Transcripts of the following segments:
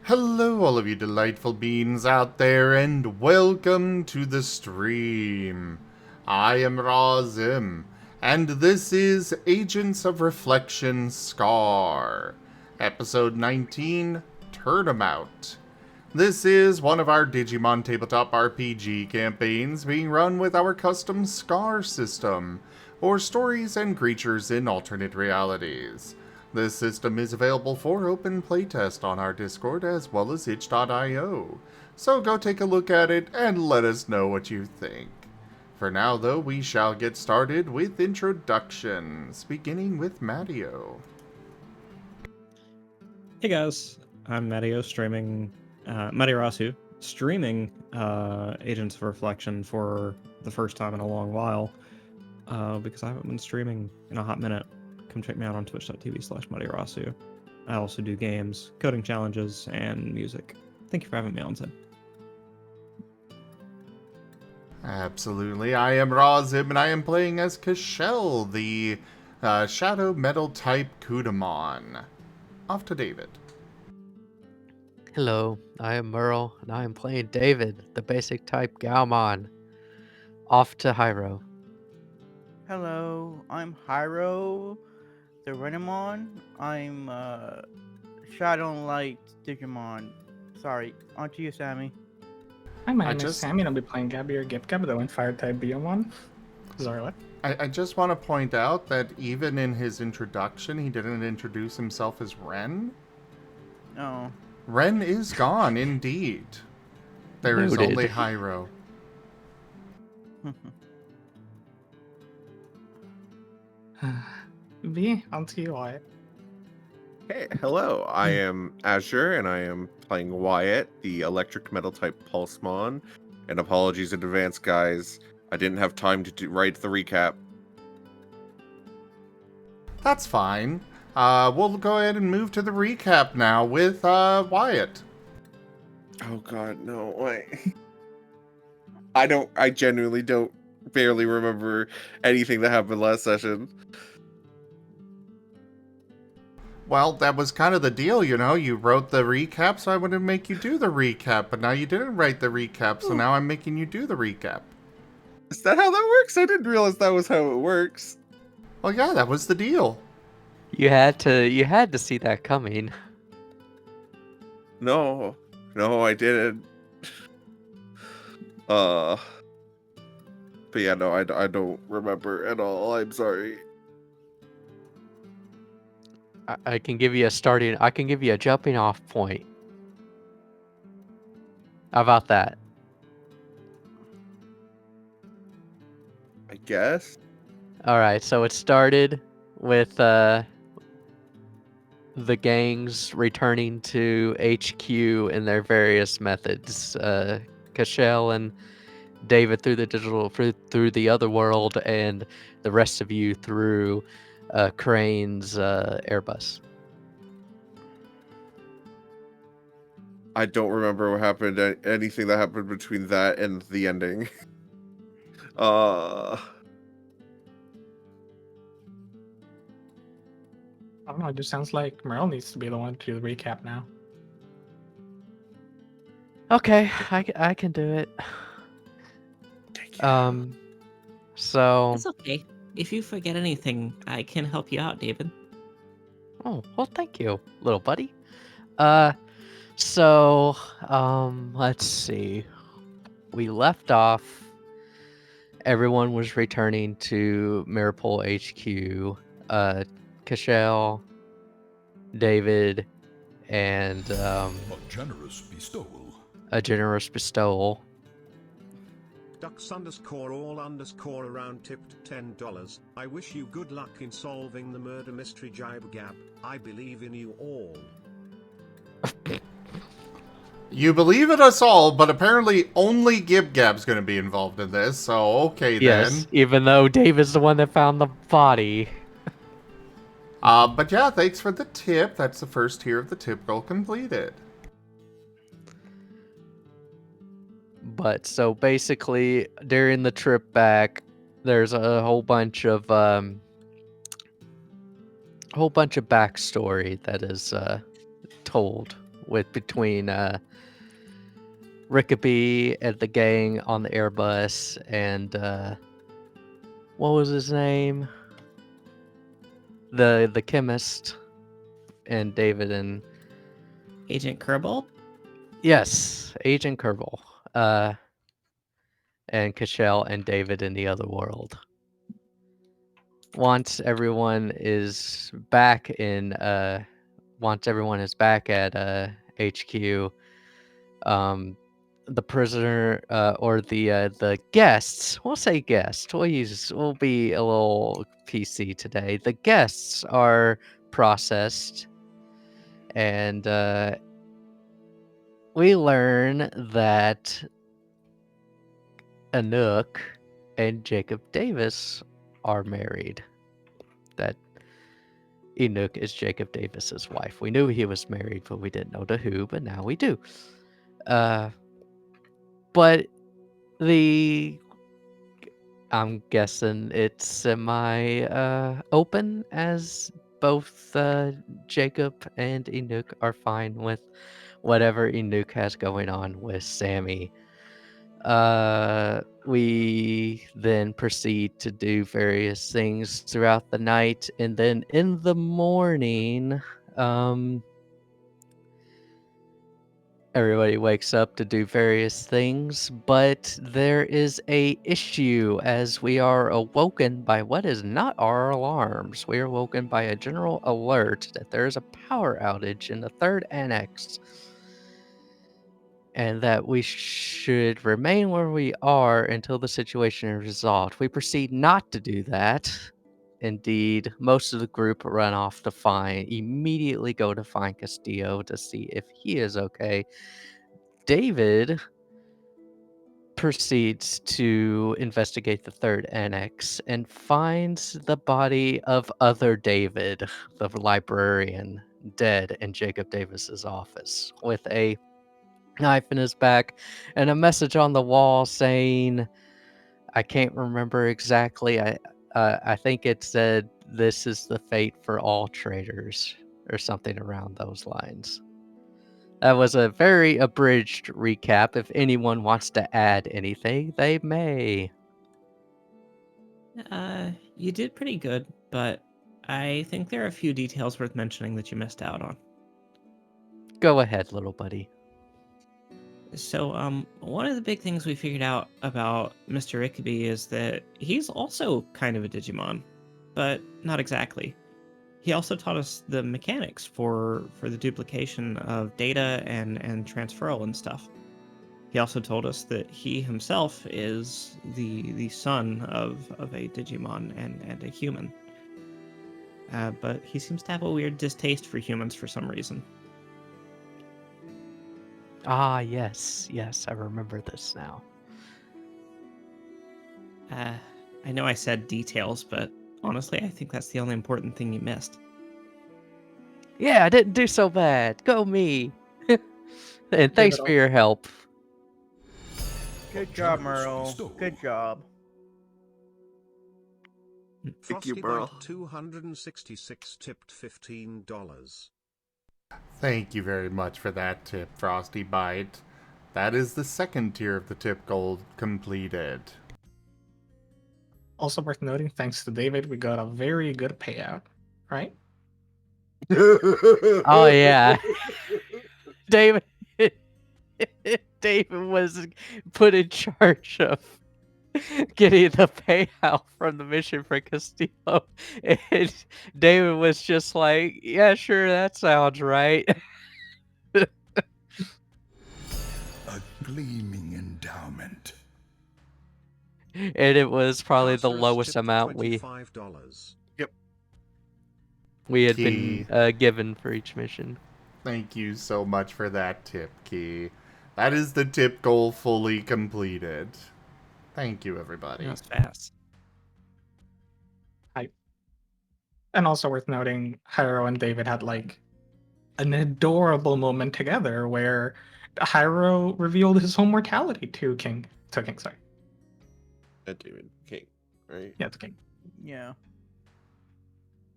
Hello, all of you delightful beings out there, and welcome to the stream. I am Razim, and this is Agents of Reflection Scar, Episode 19, Turnabout. This is one of our Digimon tabletop RPG campaigns being run with our custom Scar system, or stories and creatures in alternate realities. This system is available for open playtest on our Discord as well as itch.io, so go take a look at it and let us know what you think. For now, though, we shall get started with introductions, beginning with Matteo. Hey guys, I'm Matteo streaming, Matirasu, streaming Agents of Reflection for the first time in a long while, because I haven't been streaming in a hot minute. Come check me out on twitch.tv/Matirasu. I also do games, coding challenges, and music. Thank you for having me on, Ted. Absolutely, I am Razim, and I am playing as Kashel, the Shadow Metal type Kudamon. Off to David. Hello, I am Merl, and I am playing David, the basic type Gaomon. Off to Hyro. Hello, I'm Hyro, the Renamon. I'm Shadow and Light Digimon. Sorry, on to you, Sammy. Hi, my name is Sammy, and I'll be playing Gabby or Gipgab, the Fire type Biomon. Sorry, what? I just want to point out that even in his introduction, he didn't introduce himself as Ren. Oh. Ren is gone, indeed. There is Noted. only Hyro. B, on to you, Wyatt. Hey, hello. I am Azure, and I am playing Wyatt, the electric metal type Pulsemon. And apologies in advance, guys. I didn't have time to write the recap. That's fine. We'll go ahead and move to the recap now with Wyatt. Oh god, no, wait. I genuinely don't barely remember anything that happened last session. Well, that was kind of the deal, you know. You wrote the recap, so I wanted to make you do the recap. But now you didn't write the recap, so now I'm making you do the recap. Is that how that works? I didn't realize that was how it works. Well, yeah, that was the deal. You had to see that coming. No, I didn't. But yeah, no, I don't remember at all. I'm sorry. I can give you a jumping off point. How about that? I guess. Alright, so it started with the gangs returning to HQ in their various methods. Kashel and David through the other world, and the rest of you through Crane's Airbus. I don't remember what happened. Anything that happened between that and the ending. I don't know, it just sounds like Merl needs to be the one to do the recap now. Okay, I can do it. So. It's okay. If you forget anything, I can help you out, David. Oh, well, thank you, little buddy. So, let's see. We left off. Everyone was returning to Mirrorpool HQ. Kashel, David, and A generous bestowal. a generous bestowal. Ducks_all_around tipped $10. I wish you good luck in solving the murder mystery, Jibe Gab. I believe in you all. You believe in us all, but apparently only Gibgab's going to be involved in this, so okay Yes, then. even though David's the one that found the body. But yeah, thanks for the tip. That's the first tier of the tip goal completed. But so basically, during the trip back, there's a whole bunch of backstory that is told with between Rickaby and the gang on the Airbus and what was his name? The chemist and David and Agent Kerbal? yes, Agent Kerbal. And Cashel and David in the other world. Once everyone is back at HQ, the prisoner or the guests, we'll say guests, we'll be a little PC today. The guests are processed, and we learn that Anouk and Jacob Davis are married. That Enoch is Jacob Davis's wife. We knew he was married, but we didn't know to who, but now we do. But I'm guessing it's semi open, as both Jacob and Enoch are fine with whatever Enoch has going on with Sammy. We then proceed to do various things throughout the night, and then in the morning, everybody wakes up to do various things, but there is a issue as we are awoken by what is not our alarms. We are awoken by a general alert that there is a power outage in the third annex, and that we should remain where we are until the situation is resolved. We proceed not to do that. Indeed, most of the group run off to immediately go to find Castillo to see if he is okay. David proceeds to investigate the third annex and finds the body of other David, the librarian, dead in Jacob Davis's office with a knife in his back and a message on the wall saying, I can't remember exactly. I think it said, "This is the fate for all traitors," or something around those lines. That was a very abridged recap. If anyone wants to add anything, they may. You did pretty good, but I think there are a few details worth mentioning that you missed out on. Go ahead, little buddy. So, one of the big things we figured out about Mr. Rickaby is that he's also kind of a Digimon, but not exactly. He also taught us the mechanics for the duplication of data and transferal and stuff. He also told us that he himself is the son of a Digimon and a human. But he seems to have a weird distaste for humans for some reason. Ah, yes, I remember this now. I know I said details, but honestly, I think that's the only important thing you missed. Yeah, I didn't do so bad. Go me. And thanks for your help. Good job, Merl. Good job. Thank you, Merl. 266 tipped $15. Thank you very much for that tip, Frosty Bite. That is the second tier of the tip goal completed. Also worth noting, thanks to David, we got a very good payout, right? Oh yeah. David was put in charge of getting the payout from the mission for Castillo. And David was just like, yeah, sure, that sounds right. A gleaming endowment. And it was probably the Lazarus lowest tipped amount $25. we had Key. been given for each mission. Thank you so much for that tip, Key. That is the tip goal fully completed. Thank you, everybody. That's fast. And also worth noting, Hyro and David had like an adorable moment together where Hyro revealed his own mortality to King. Sorry. David King, right? Yeah, to King. Yeah.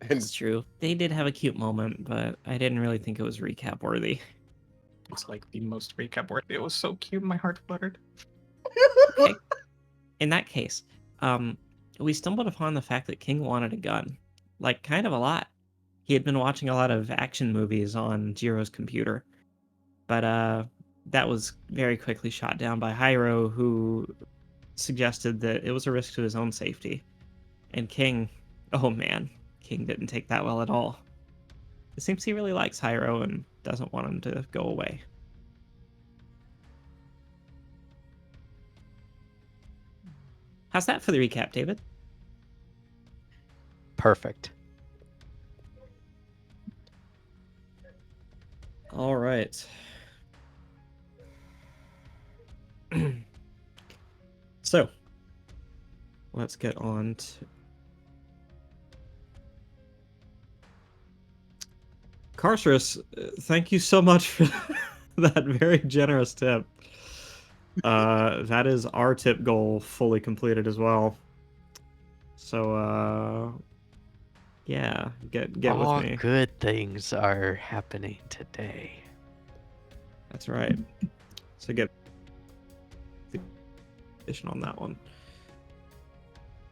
It's true. They did have a cute moment, but I didn't really think it was recap worthy. It's like the most recap worthy. It was so cute. My heart fluttered. Okay. In that case, we stumbled upon the fact that King wanted a gun. Like, kind of a lot. He had been watching a lot of action movies on Jiro's computer. But that was very quickly shot down by Hyro, who suggested that it was a risk to his own safety. And King, oh man, King didn't take that well at all. It seems he really likes Hyro and doesn't want him to go away. How's that for the recap, David? Perfect. All right. So, let's get on to... Carcerus, thank you so much for that very generous tip. That is our tip goal fully completed as well. So, yeah, get All with me. good things are happening today. That's right. So get the addition on that one.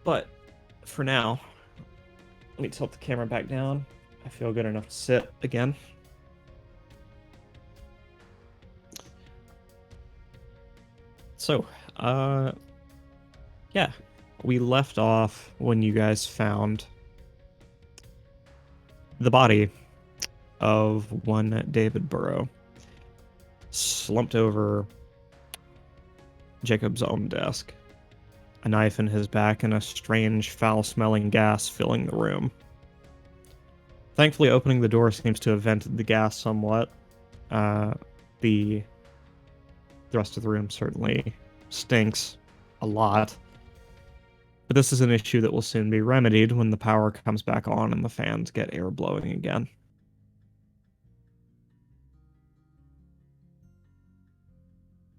But for now, let me tilt the camera back down. I feel good enough to sit again. So, yeah, we left off when you guys found the body of one David Burrow slumped over Jacob's own desk, a knife in his back and a strange foul-smelling gas filling the room. Thankfully, opening the door seems to have vented the gas somewhat. The rest of the room certainly stinks a lot. But this is an issue that will soon be remedied when the power comes back on and the fans get air blowing again.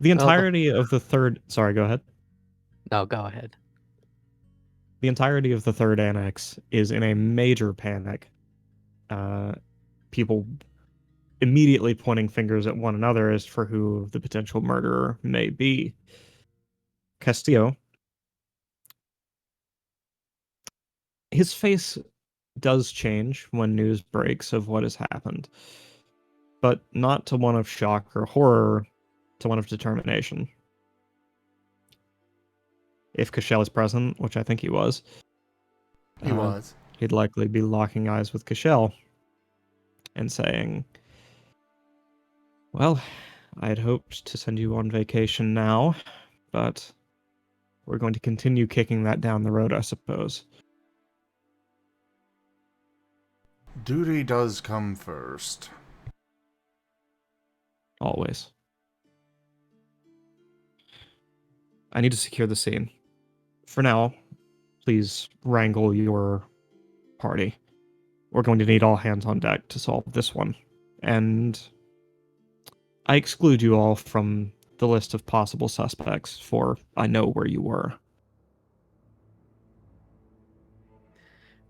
The entirety of the third... Sorry, go ahead. No, go ahead. The entirety of the third annex is in a major panic. People immediately pointing fingers at one another as for who the potential murderer may be. Castillo. His face does change when news breaks of what has happened, but not to one of shock or horror, to one of determination. If Cashel is present, which I think he was, He was. he'd likely be locking eyes with Cashel and saying, well, I had hoped to send you on vacation now, but we're going to continue kicking that down the road, I suppose. Duty does come first. Always. I need to secure the scene. For now, please wrangle your party. We're going to need all hands on deck to solve this one. And I exclude you all from the list of possible suspects, for I know where you were.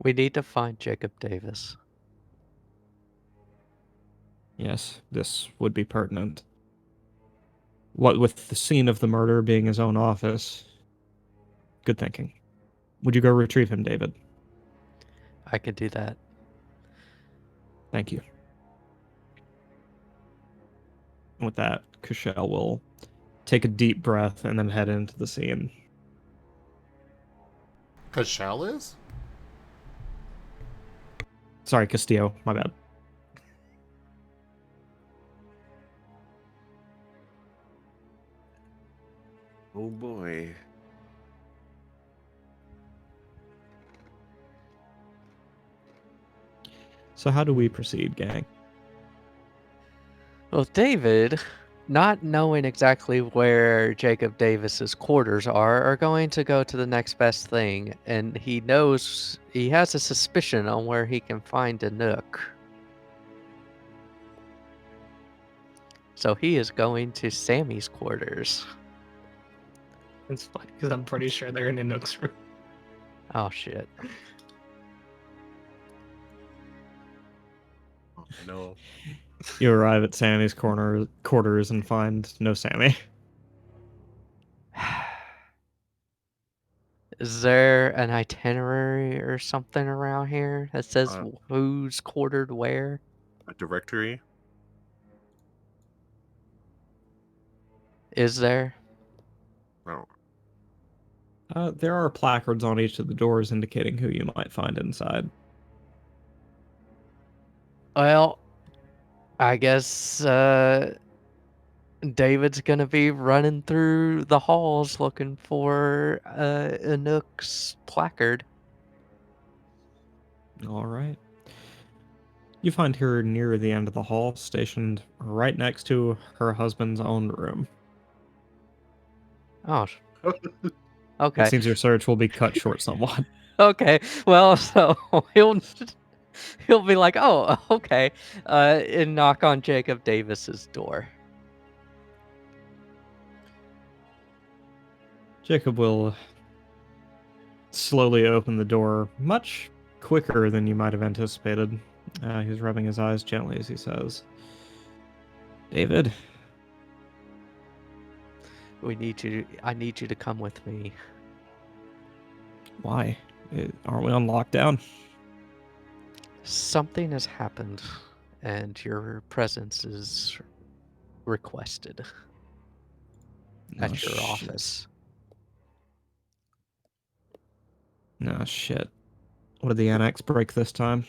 We need to find Jacob Davis. Yes, this would be pertinent. What with the scene of the murder being his own office. Good thinking. Would you go retrieve him, David? I could do that. Thank you. And with that, Cashel will take a deep breath and then head into the scene. Cashel is? Sorry, Castillo, my bad. Oh boy. So how do we proceed, gang? Well, David, not knowing exactly where Jacob Davis's quarters are going to go to the next best thing, and he knows he has a suspicion on where he can find a nook. So he is going to Sammy's quarters. It's funny because I'm pretty sure they're in Anook's room. Oh shit. Oh, no. You arrive at Sammy's quarters and find no Sammy. Is there an itinerary or something around here that says Uh, who's quartered where? A directory. Is there? Oh, There are placards on each of the doors indicating who you might find inside. Well, I guess David's gonna be running through the halls looking for Anook's placard. All right. You find her near the end of the hall, stationed right next to her husband's own room. Oh, It okay. seems your search will be cut short somewhat. Okay. Well, so he'll be like, "Oh, okay," and knock on Jacob Davis's door. Jacob will slowly open the door, much quicker than you might have anticipated. He's rubbing his eyes gently as he says, "David, I need you to come with me. why? Aren't we on lockdown?" Something has happened, and your presence is requested at your shit. office. No shit. What did the annex break this time?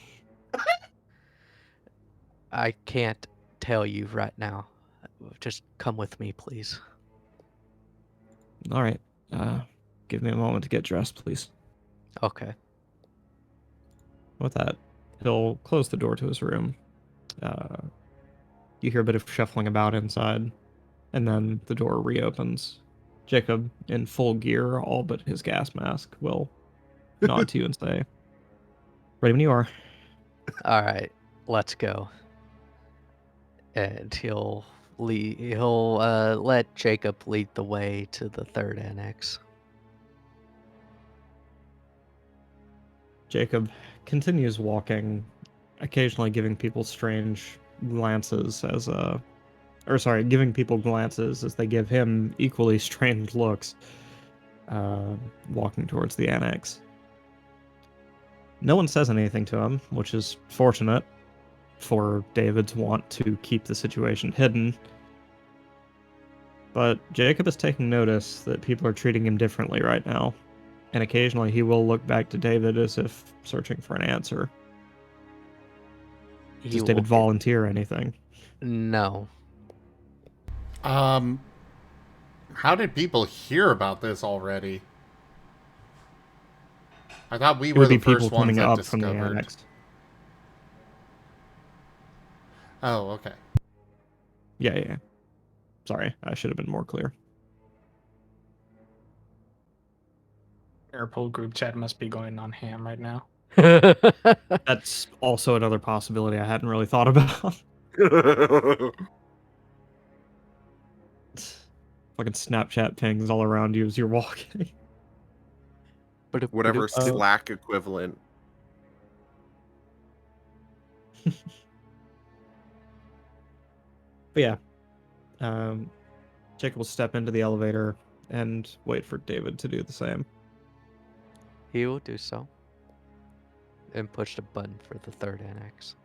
I can't tell you right now. Just come with me, please. All right. Give me a moment to get dressed, please. Okay. With that, he'll close the door to his room. You hear a bit of shuffling about inside, and then the door reopens. Jacob, in full gear, all but his gas mask, will nod to you and say, "Ready when you are." All right. Let's go. And he'll let Jacob lead the way to the third annex. Jacob continues walking, occasionally giving people strange glances giving people glances as they give him equally strange looks, walking towards the annex. No one says anything to him, which is fortunate for David's want to keep the situation hidden. But Jacob is taking notice that people are treating him differently right now, and occasionally he will look back to David as if searching for an answer. Does David volunteer anything? No. How did people hear about this already? I thought we It were would be the people first ones coming that up from the discovered. annex. Oh, okay. Yeah. Sorry, I should have been more clear. Mirrorpool group chat must be going on ham right now. That's also another possibility I hadn't really thought about. Fucking Snapchat pings all around you as you're walking. Whatever Slack equivalent. But yeah, Jacob will step into the elevator and wait for David to do the same. He will do so. And push the button for the third annex.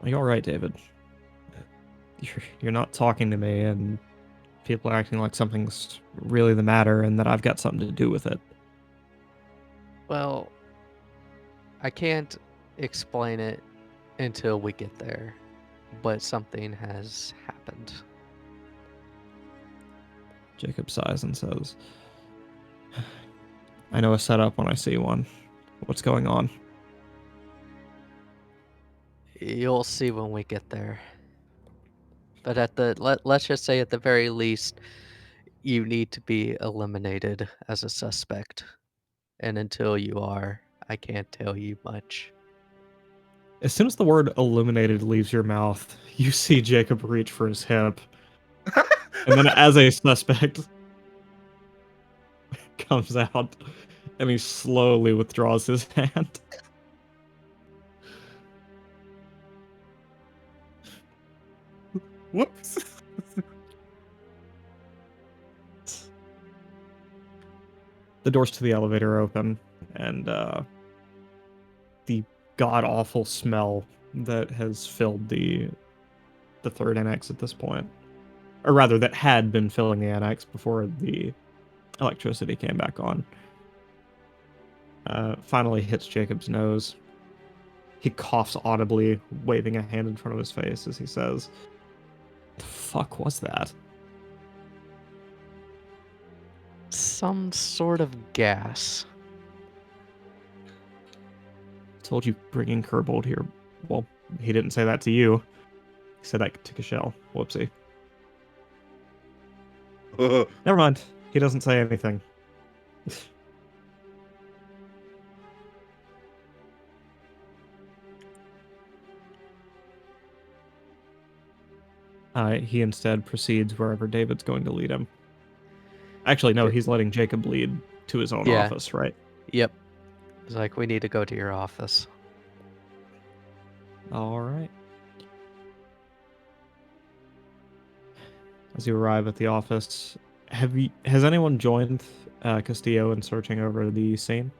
Are you all right, David? You're not talking to me, and people are acting like something's really the matter, and that I've got something to do with it. Well, I can't explain it until we get there, but something has happened. Jacob sighs and says, "I know a setup when I see one. What's going on?" You'll see when we get there. But let's just say at the very least, you need to be eliminated as a suspect. And until you are, I can't tell you much. As soon as the word "illuminated" leaves your mouth, you see Jacob reach for his hip. And then as a suspect comes out, and he slowly withdraws his hand. Whoops. The doors to the elevator open, and the god-awful smell that has filled the third annex at this point, or rather that had been filling the annex before the electricity came back on, finally hits Jacob's nose. He coughs audibly, waving a hand in front of his face as he says, "The fuck was that?" Some sort of gas. Told you bringing Kerbold here. Well, he didn't say that to you. He said that to Cashel. Whoopsie. Never mind. He doesn't say anything. He instead proceeds wherever David's going to lead him. Actually, no, he's letting Jacob lead to his own office, right? Yep. It's like, we need to go to your office. All right. As you arrive at the office, has anyone joined Castillo in searching over the scene?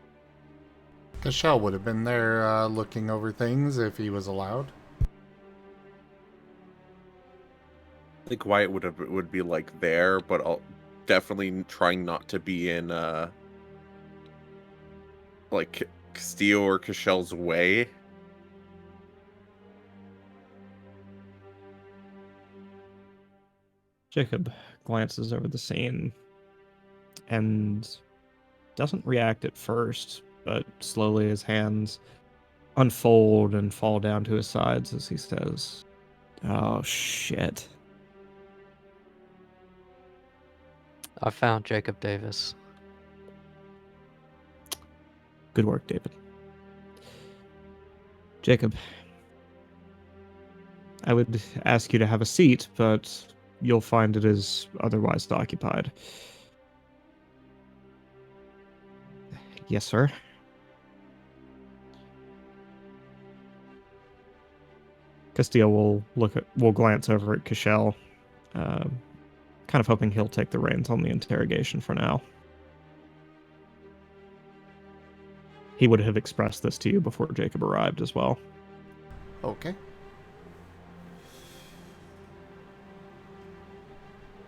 Cashel would have been there looking over things if he was allowed. I think Wyatt would be like there, but I'll definitely trying not to be in like Castillo or Cashel's way. Jacob glances over the scene and doesn't react at first, but slowly his hands unfold and fall down to his sides as he says, "Oh shit." I found Jacob Davis. Good work, David. Jacob, I would ask you to have a seat, but you'll find it is otherwise occupied. Yes, sir. Castillo will glance over at Cashel, kind of hoping he'll take the reins on the interrogation for now. He would have expressed this to you before Jacob arrived as well. Okay.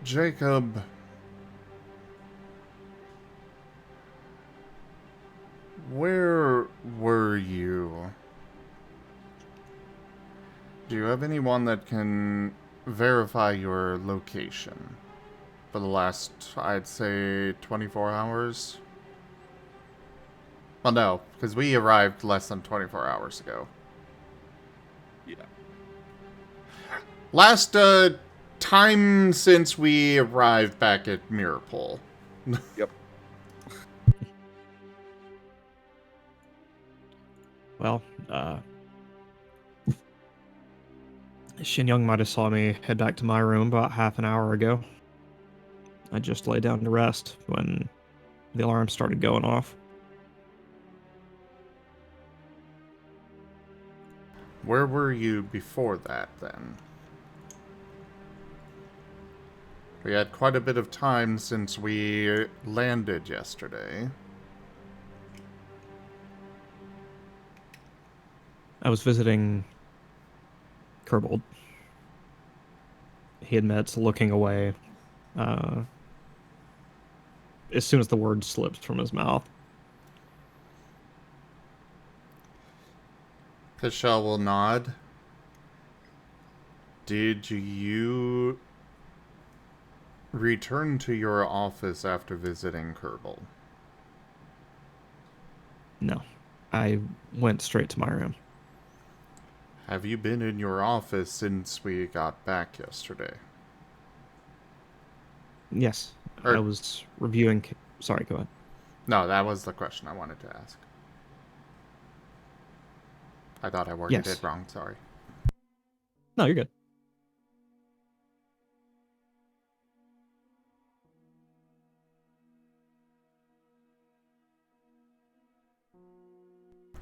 Jacob. Where were you? Do you have anyone that can verify your location for the last, I'd say, 24 hours? Well, no, because we arrived less than 24 hours ago. Yeah. Last time since we arrived back at Mirrorpool. Yep. Well, Shin Young might have saw me head back to my room about half an hour ago. I just lay down to rest when the alarm started going off. Where were you before that, then? We had quite a bit of time since we landed yesterday. I was visiting Kerbold. He admits looking away as soon as the word slips from his mouth. Cashel will nod. Did you return to your office after visiting Kerbal? No, I went straight to my room. Have you been in your office since we got back yesterday? Yes, I was reviewing... Sorry, go ahead. No, that was the question I wanted to ask. I thought I worded it wrong, sorry. No, you're good.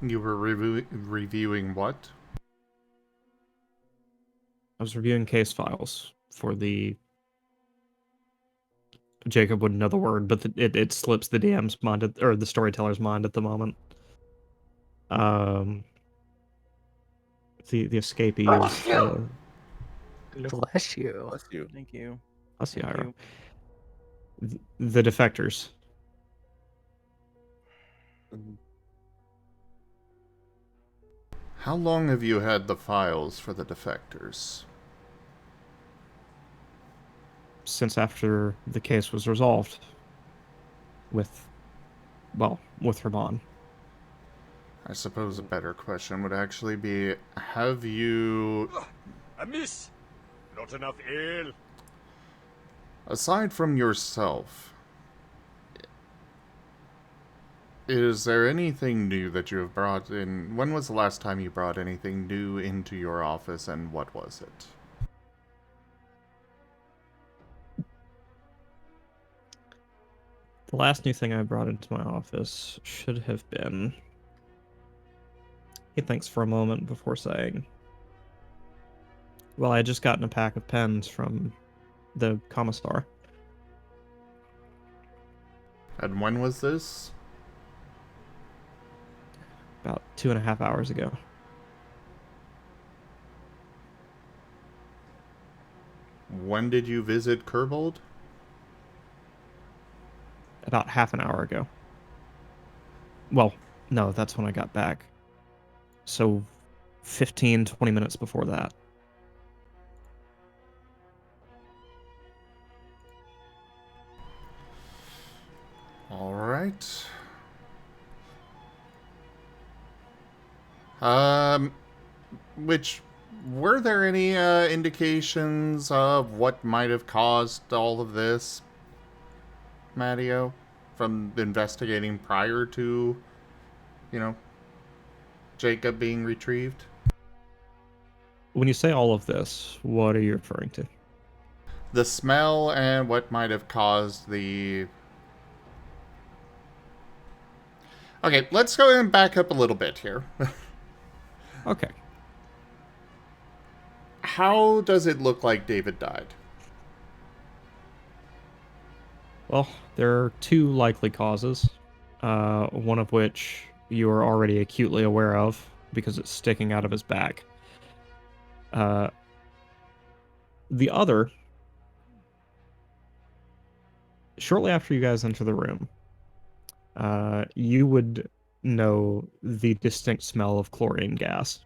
You were reviewing what? I was reviewing case files for the. Jacob wouldn't know the word, but it slips the DM's mind or the storyteller's mind at the moment. The escapee is the. Bless you. Bless you. Thank you. Bless you, Thank Hiro. you. The defectors. How long have you had the files for the defectors? Since after the case was resolved with Ramon. I suppose a better question would actually be, have you... A miss! Not enough ale. Aside from yourself, is there anything new that you have brought in? When was the last time you brought anything new into your office, and what was it? The last new thing I brought into my office should have been... He thinks for a moment before saying, well, I had just gotten a pack of pens from the commissar. And when was this? About 2.5 hours ago. When did you visit Kerbold? About half an hour ago. Well, no, that's when I got back. So 15, 20 minutes before that. Alright. Were there any indications of what might have caused all of this, Matteo, from investigating prior to, Jacob being retrieved? When you say all of this, what are you referring to? The smell and what might have caused the... Okay, let's go and back up a little bit here. Okay. How does it look like David died? Well, there are two likely causes, one of which you are already acutely aware of because it's sticking out of his back. The other, shortly after you guys enter the room, you would know the distinct smell of chlorine gas,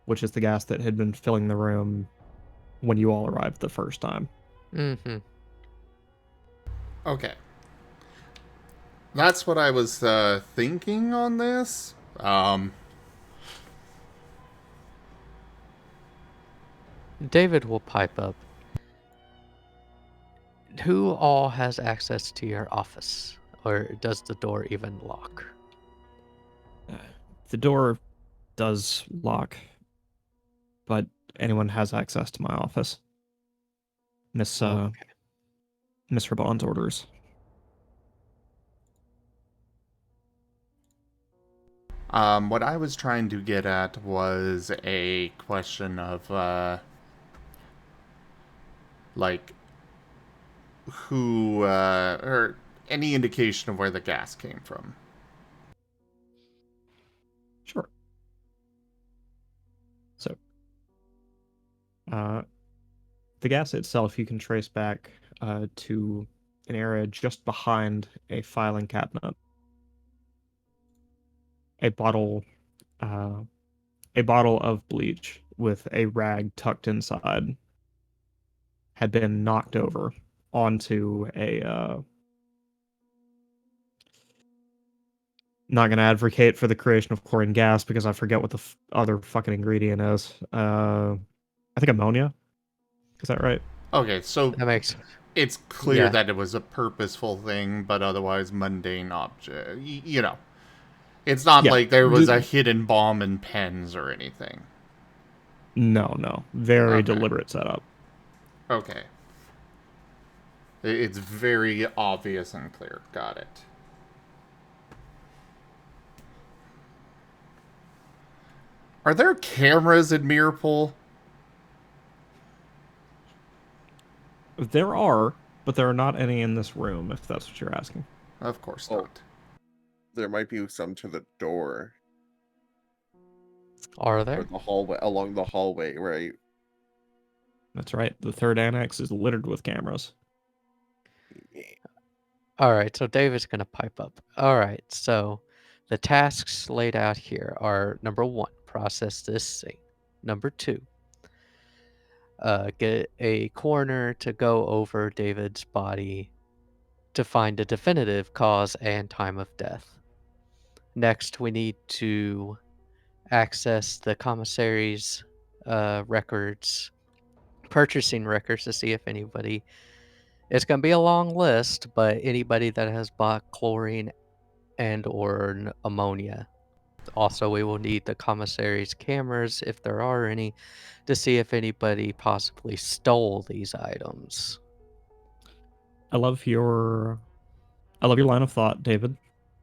which is the gas that had been filling the room when you all arrived the first time. Mm-hmm. Okay. That's what I was thinking on this. David will pipe up. Who all has access to your office? Or does the door even lock? The door does lock, but anyone has access to my office. Miss Raban's orders. What I was trying to get at was a question of, who, or any indication of where the gas came from. Sure. So, the gas itself you can trace back to an area just behind a filing cabinet. A bottle of bleach with a rag tucked inside had been knocked over onto a not going to advocate for the creation of chlorine gas because I forget what the other fucking ingredient is. I think ammonia. Is that right? Okay, so That makes sense. it's clear Yeah. that it was a purposeful thing, but otherwise mundane object. It's not Yeah, like there was a hidden bomb in pens or anything. No. Very Okay. deliberate setup. Okay. It's very obvious and clear. Got it. Are there cameras in Mirrorpool? There are, but there are not any in this room, if that's what you're asking. Of course Oh. not. There might be some to the door. Are Or there? the hallway, along the hallway, right? That's right. The third annex is littered with cameras. All right, so David's going to pipe up. All right, so the tasks laid out here are number 1, process this scene. Number 2, get a coroner to go over David's body to find a definitive cause and time of death. Next, we need to access the commissary's records, purchasing records, to see if anybody, it's going to be a long list, but anybody that has bought chlorine and or ammonia. Also, we will need the commissary's cameras, if there are any, to see if anybody possibly stole these items. I love your line of thought, David.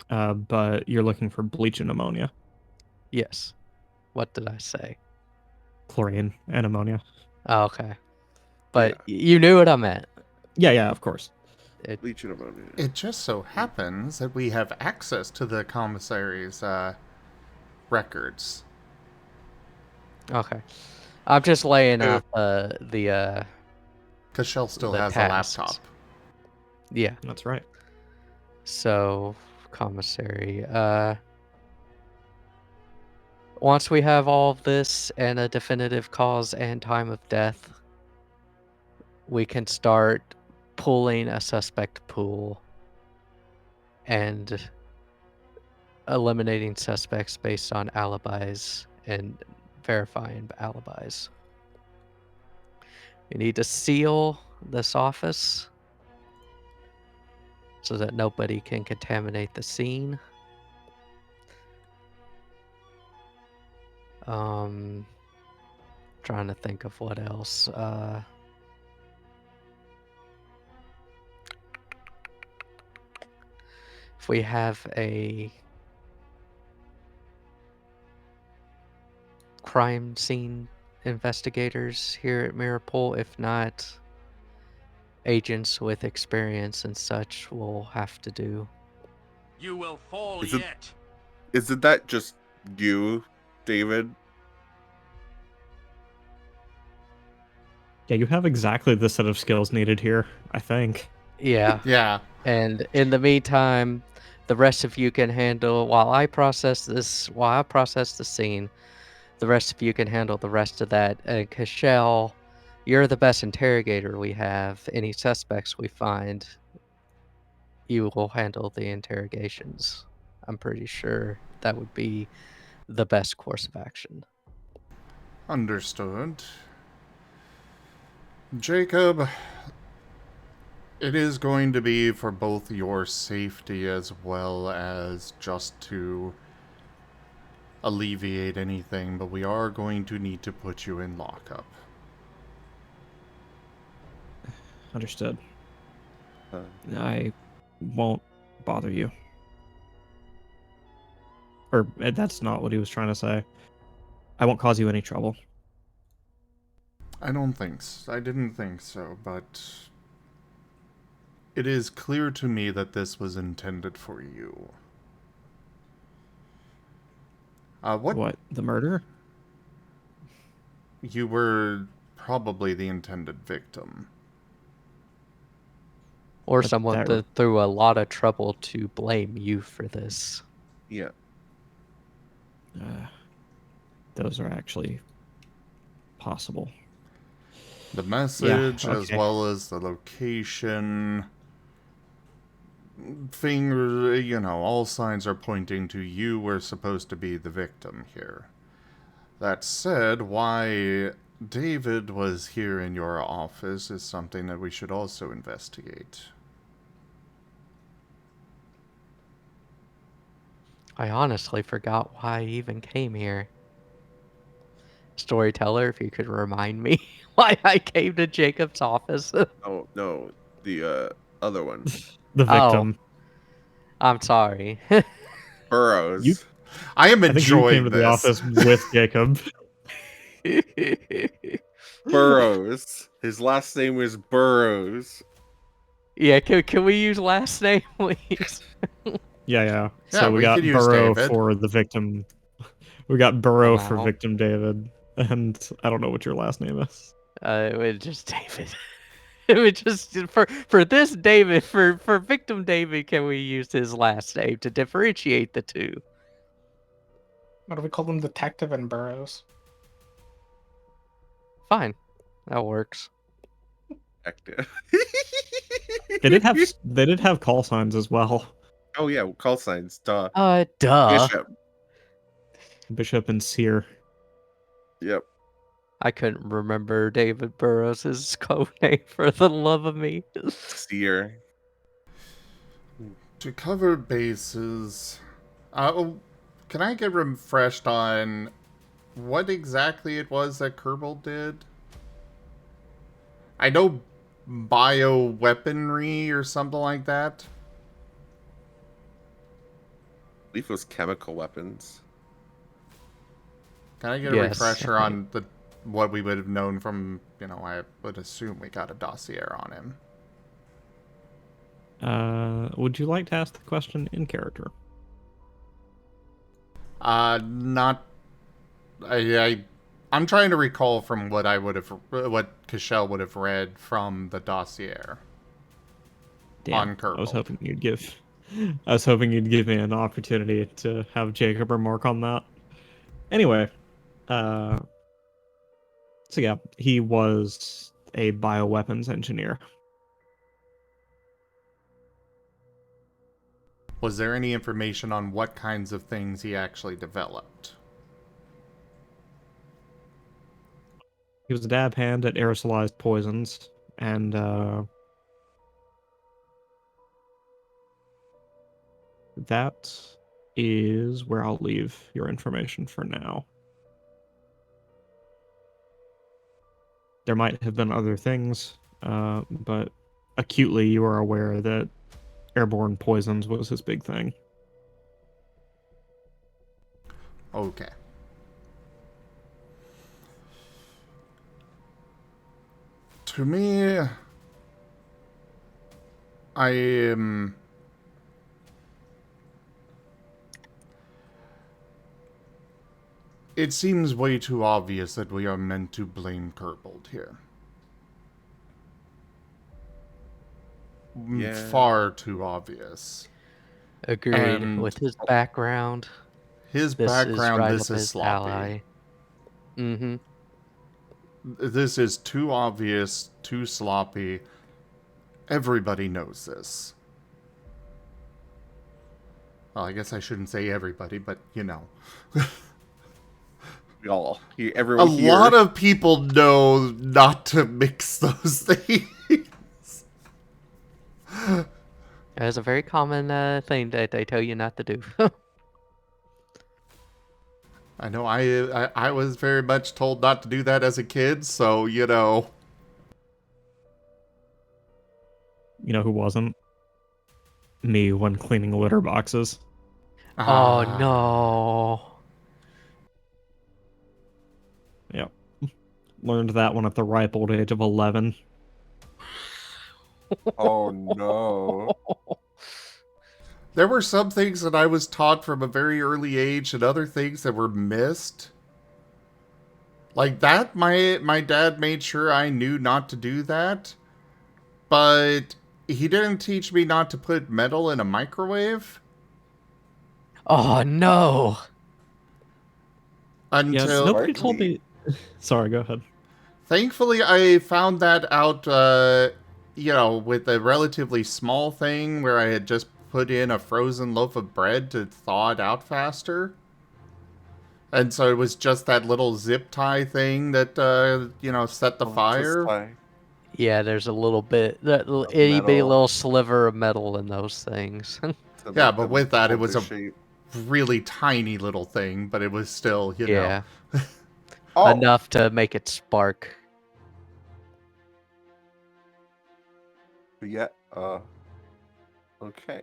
But you're looking for bleach and ammonia. Yes. What did I say? Chlorine and ammonia. Oh, okay. But you knew what I meant. Yeah, of course. Bleach and ammonia. It just so happens that we have access to the commissary's records. Okay. I'm just laying out the Cashel still the has tasks. a laptop. Yeah. That's right. So, commissary. Once we have all of this and a definitive cause and time of death, we can start pulling a suspect pool and eliminating suspects based on alibis and verifying alibis. We need to seal this office so that nobody can contaminate the scene. Trying to think of what else. If we have a crime scene investigators here at Mirrorpool, if not, agents with experience and such will have to do. You will fall Is it- yet. Isn't that just you, David? Yeah, you have exactly the set of skills needed here, I think. Yeah. Yeah. And in the meantime, the rest of you can handle, while I process the scene, the rest of you can handle the rest of that. And Cashel, you're the best interrogator we have. Any suspects we find, you will handle the interrogations. I'm pretty sure that would be the best course of action. Understood. Jacob, it is going to be for both your safety as well as just to alleviate anything, but we are going to need to put you in lockup. Understood. Uh, I won't bother you. Or that's not what he was trying to say. I won't cause you any trouble. I didn't think so, but it is clear to me that this was intended for you. What? The murder? You were probably the intended victim. Or But someone that- that threw a lot of trouble to blame you for this. yeah. Those are actually possible. The message, as okay. well as the location, all signs are pointing to you were supposed to be the victim here. That said, why David was here in your office is something that we should also investigate. I honestly forgot why I even came here. Storyteller, if you could remind me why I came to Jacob's office. Oh no, the other one, The victim. I'm sorry. Burrows. I am I think you came enjoying to this. the office with Jacob. Burrows. His last name is Burrows. Yeah, can we use last name, please? Yeah. So Yeah, we we got could use Burrow David. for the victim. We got Burrow for Wow. victim David, and I don't know what your last name is. It was just David. It was just for this David, for victim David, can we use his last name to differentiate the two? What do we call them? Detective and Burrows. Fine, that works. Active. They did have call signs as well. Oh yeah, call signs. Duh. Duh. Bishop. Bishop and Seer. Yep. I couldn't remember David Burrows' code name for the love of me. Seer. To cover bases, can I get refreshed on what exactly it was that Kerbal did? I know bioweaponry or something like that. I believe it was chemical weapons. Can I get a Yes, refresher I on what we would have known from, I would assume we got a dossier on him. Would you like to ask the question in character? Not. I'm trying to recall from what what Cashel would have read from the dossier. On Kerbal. I was hoping you'd give me an opportunity to have Jacob remark on that. Anyway, so yeah, he was a bioweapons engineer. Was there any information on what kinds of things he actually developed? He was a dab hand at aerosolized poisons, and that is where I'll leave your information for now. There might have been other things, but acutely you are aware that airborne poisons was his big thing. Okay. To me, I am... It seems way too obvious that we are meant to blame Kerbal here. Yeah. Far too obvious. Agreed. And with his background, this right is up his sloppy. ally. Mm-hmm. This is too obvious, too sloppy. Everybody knows this. Well, I guess I shouldn't say everybody, but Everyone a here. lot of people know not to mix those things. It's a very common thing that they tell you not to do. I know I was very much told not to do that as a kid, so You know who wasn't? Me when cleaning litter boxes. Oh no. Yep. Learned that one at the ripe old age of 11. Oh no. There were some things that I was taught from a very early age and other things that were missed. Like that, my dad made sure I knew not to do that. But he didn't teach me not to put metal in a microwave. Oh no. Until Yes, nobody told me. Sorry, go ahead. Thankfully, I found that out, with a relatively small thing where I had just put in a frozen loaf of bread to thaw it out faster. And so it was just that little zip tie thing that, set the fire. Yeah, there's a little bit, that itty bitty little sliver of metal in those things. Yeah, but with that, it was a really tiny little thing, but it was still, yeah. Oh. Enough to make it spark. Yeah, okay.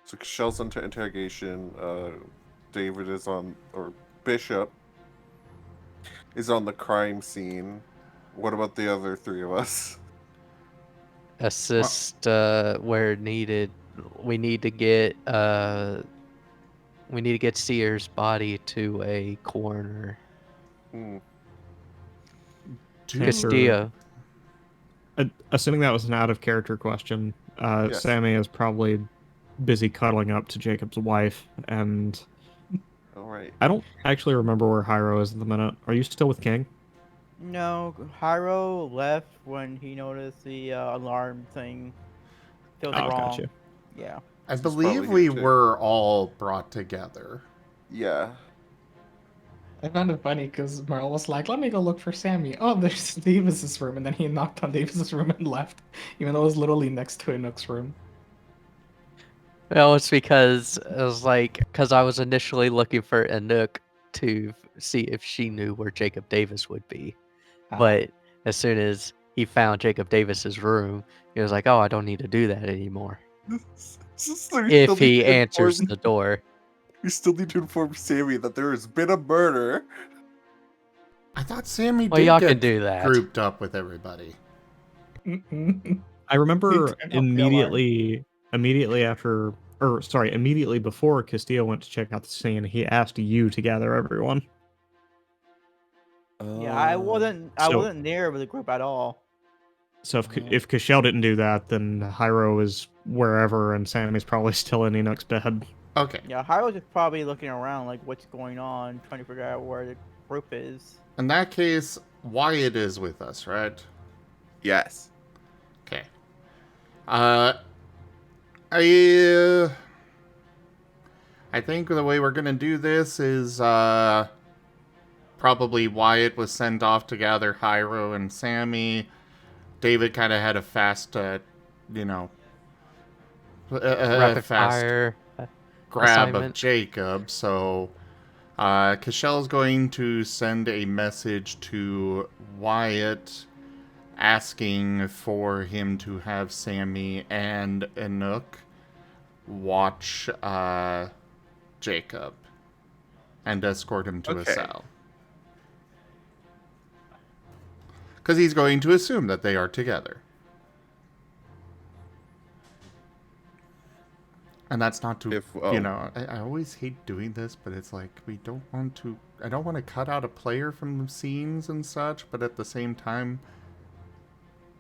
So Shell's under interrogation, David is on, or Bishop is on the crime scene. What about the other three of us? Assist where needed. We need to get Seer's body to a coroner. Hmm. Castillo. Assuming that was an out of character question, Yes. Sammy is probably busy cuddling up to Jacob's wife, and All right. I don't actually remember where Hyro is at the minute. Are you still with King? No, Hyro left when he noticed the alarm thing. Feels Oh, wrong. gotcha. Yeah. I This is believe probably we him, too. were all brought together. Yeah. I found it funny because Merl was like, let me go look for Sammy. Oh, there's Davis's room. And then he knocked on Davis's room and left, even though it was literally next to Inuk's room. Well, it's because I was initially looking for Anouk to see if she knew where Jacob Davis would be. Ah. But as soon as he found Jacob Davis's room, he was like, "Oh, I don't need to do that anymore." If he answers the door. We still need to inform Sammy that there has been a murder. I thought Sammy Well, did y'all get can do that. grouped up with everybody. I remember He turned off the alarm. immediately before Castillo went to check out the scene, he asked you to gather everyone. Yeah, I wasn't near with the group at all. So if Cashel didn't do that, then Hyro is wherever, and Sammy's probably still in Enoch's bed. Okay. Yeah, Hyro's just probably looking around like what's going on, trying to figure out where the group is. In that case, Wyatt is with us, right? Yes. Okay. I think the way we're gonna do this is probably Wyatt was sent off to gather Hyro and Sammy. David kind of had a fast, Rapid fast fire grab of assignment. Jacob. So Cashel's going to send a message to Wyatt asking for him to have Sammy and Anouk watch Jacob and escort him to a Okay. cell. Because he's going to assume that they are together. And that's not to, I always hate doing this, but it's like, I don't want to cut out a player from the scenes and such, but at the same time,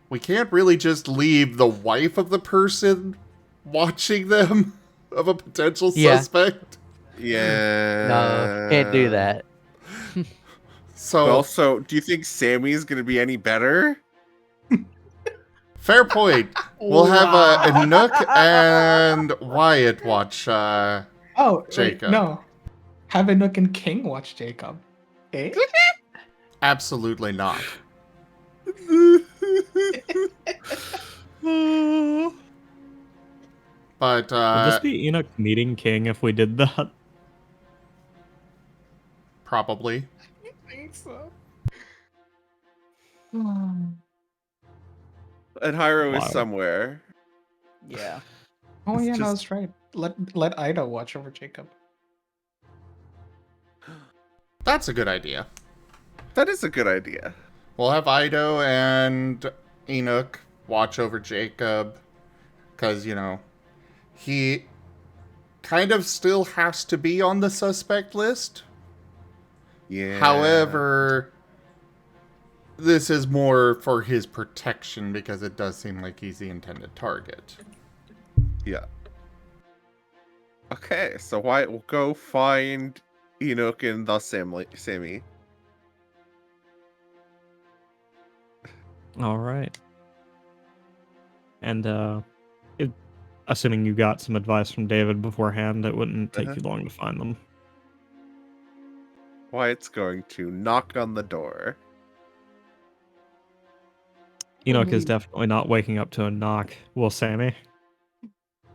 we can't really just leave the wife of the person watching them of a potential suspect. Yeah. No, can't do that. So But also, do you think Sammy's gonna be any better? fair point. We'll have Anouk and Wyatt watch Oh, wait, Jacob. no. Have Inuk and King watch Jacob. Eh? Absolutely not. But Would this be Enoch meeting King if we did that? probably. I think so. And Hyro Wow. is somewhere. Yeah. Oh It's yeah, no, just- that's right. Let Ida watch over Jacob. That's a good idea. That is a good idea. We'll have Ido and Enoch watch over Jacob. Because, he kind of still has to be on the suspect list. Yeah. However, this is more for his protection because it does seem like he's the intended target. Yeah. Okay, so Wyatt will go find Enoch and the Sammy. All right. And assuming you got some advice from David beforehand, it wouldn't take you long to find them. Wyatt's going to knock on the door. Enoch is definitely not waking up to a knock. Will Sammy?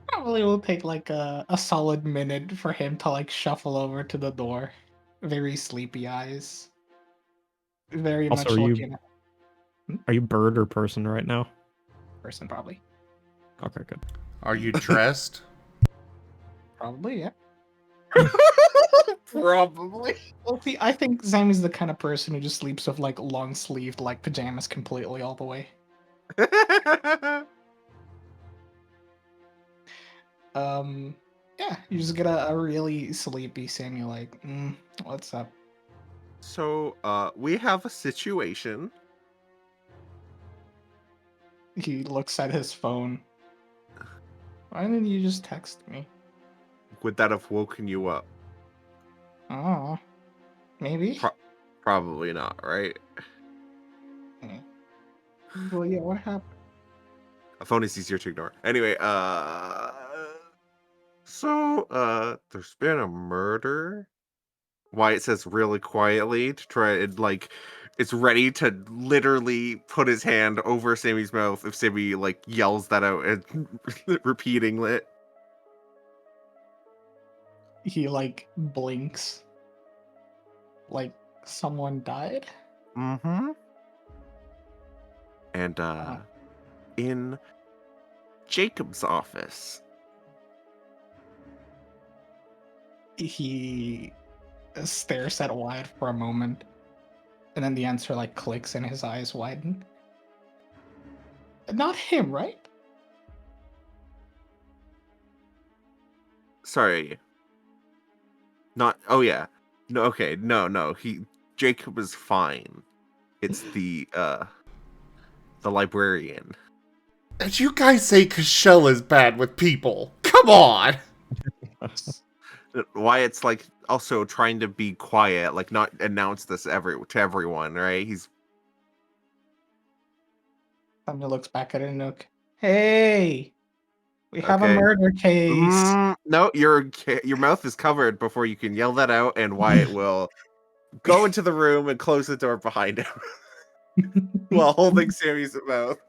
Probably will take like a solid minute for him to like shuffle over to the door. Very sleepy eyes. Very Also, much looking at Are you bird or person right now? person probably. Okay, good. Are you dressed? Probably, yeah. Probably. Well, see, I think Sammy's the kind of person who just sleeps with like long sleeved like pajamas completely all the way. Yeah, you just get a really sleepy Sammy like, what's up? So, we have a situation. He looks at his phone. Why didn't you just text me? Would that have woken you up? Oh, maybe. Probably not, right? Well, yeah, what happened? A phone is easier to ignore. Anyway, so, there's been a murder. Wyatt says really quietly to try and, like, it's ready to literally put his hand over Sammy's mouth if Sammy, like, yells that out and repeating it. He like blinks. Like someone died? Mm-hmm. And, in Jacob's office. He stares at Wyatt for a moment, and then the answer like clicks and his eyes widen. Not him, right? Sorry. Not. Oh yeah. No. Okay. No. Jacob is fine. It's the librarian. And you guys say Cashel is bad with people. Come on! Wyatt's like also trying to be quiet, like not announce this to everyone, right? He's. Samuel looks back at Inuk. Hey, we have a Okay. murder case. No, your mouth is covered before you can yell that out, and Wyatt will go into the room and close the door behind him while holding Sammy's mouth.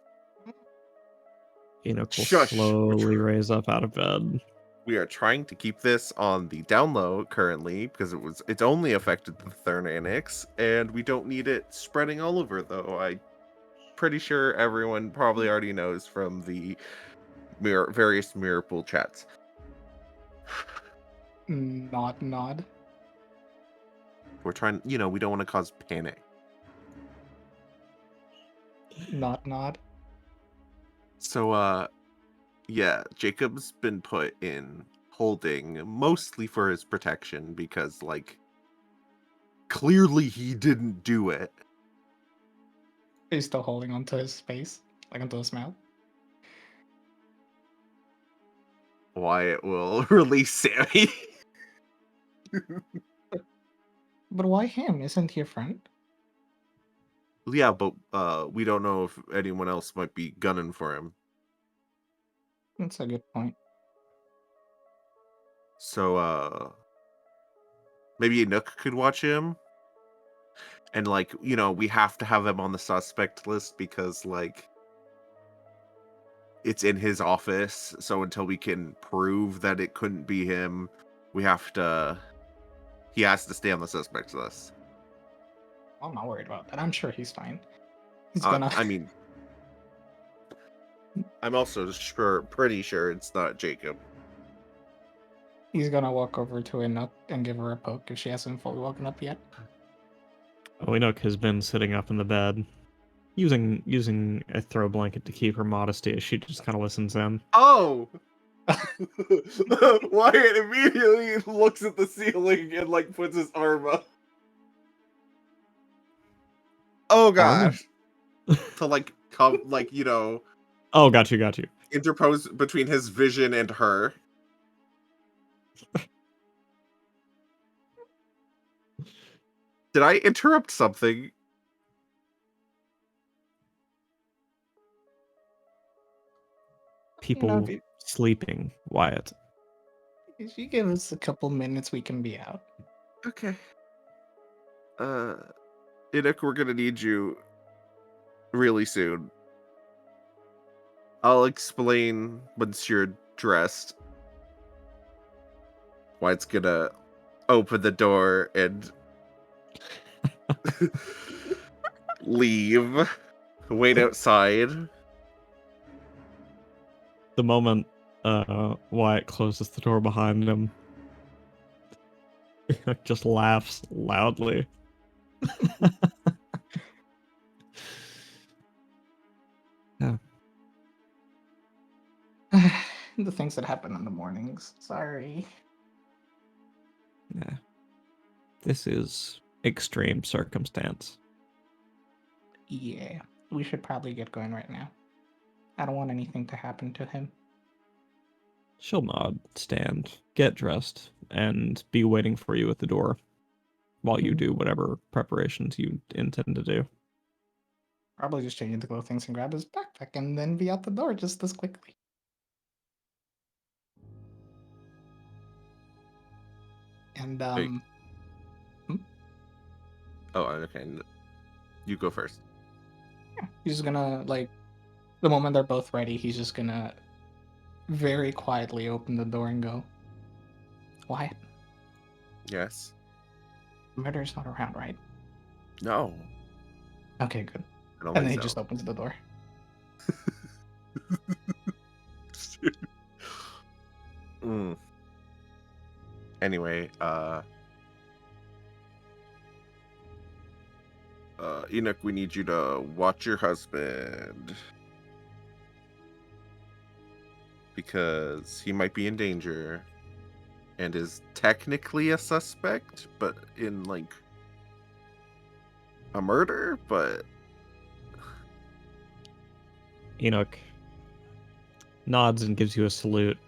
Enoch will Shush. slowly raise up out of bed. We are trying to keep this on the down low currently because it's only affected the Thernanix, and we don't need it spreading all over, though. I'm pretty sure everyone probably already knows from the various Mirrorpool chats. Nod. We're trying, we don't want to cause panic. Nod. So, yeah, Jacob's been put in holding mostly for his protection because, like, clearly he didn't do it. He's still holding onto his face, like onto his mouth. Wyatt will release Sammy. But why him? Isn't he a friend? Yeah, but we don't know if anyone else might be gunning for him. That's a good point. So, maybe Nook could watch him. And, like, we have to have him on the suspect list because, like, it's in his office. So until we can prove that it couldn't be him, he has to stay on the suspect list. I'm not worried about that. I'm sure he's fine. He's I mean, I'm also pretty sure it's not Jacob. He's gonna walk over to Inuk and give her a poke if she hasn't fully woken up yet. Oh, Enoch has been sitting up in the bed, using a throw blanket to keep her modesty as she just kind of listens in. Oh! Wyatt immediately looks at the ceiling and, like, puts his arm up. Oh gosh. To, like, come, like, Oh, got you. interpose between his vision and her. Did I interrupt something? People sleeping, Wyatt. If you give us a couple minutes, we can be out. Okay. Enoch, we're gonna need you really soon. I'll explain once you're dressed. Wyatt's gonna open the door and leave. Wait outside. The moment Wyatt closes the door behind him, Just laughs loudly. The things that happen in the mornings. Sorry. Yeah. This is extreme circumstance. Yeah, we should probably get going right now. I don't want anything to happen to him. She'll nod, stand, get dressed, and be waiting for you at the door while you do whatever preparations you intend to do. Probably just change into clothing and grab his backpack and then be out the door just as quickly. And Hey. Oh, okay. You go first. he's just gonna like the moment they're both ready, he's just gonna very quietly open the door and go, Wyatt, Yes. murder's not around, right? No. Okay, good. I don't And then think he so. just opens the door. Anyway, Enoch, we need you to watch your husband. Because he might be in danger. And is technically a suspect, but in, like, a murder, but... Enoch nods and gives you a salute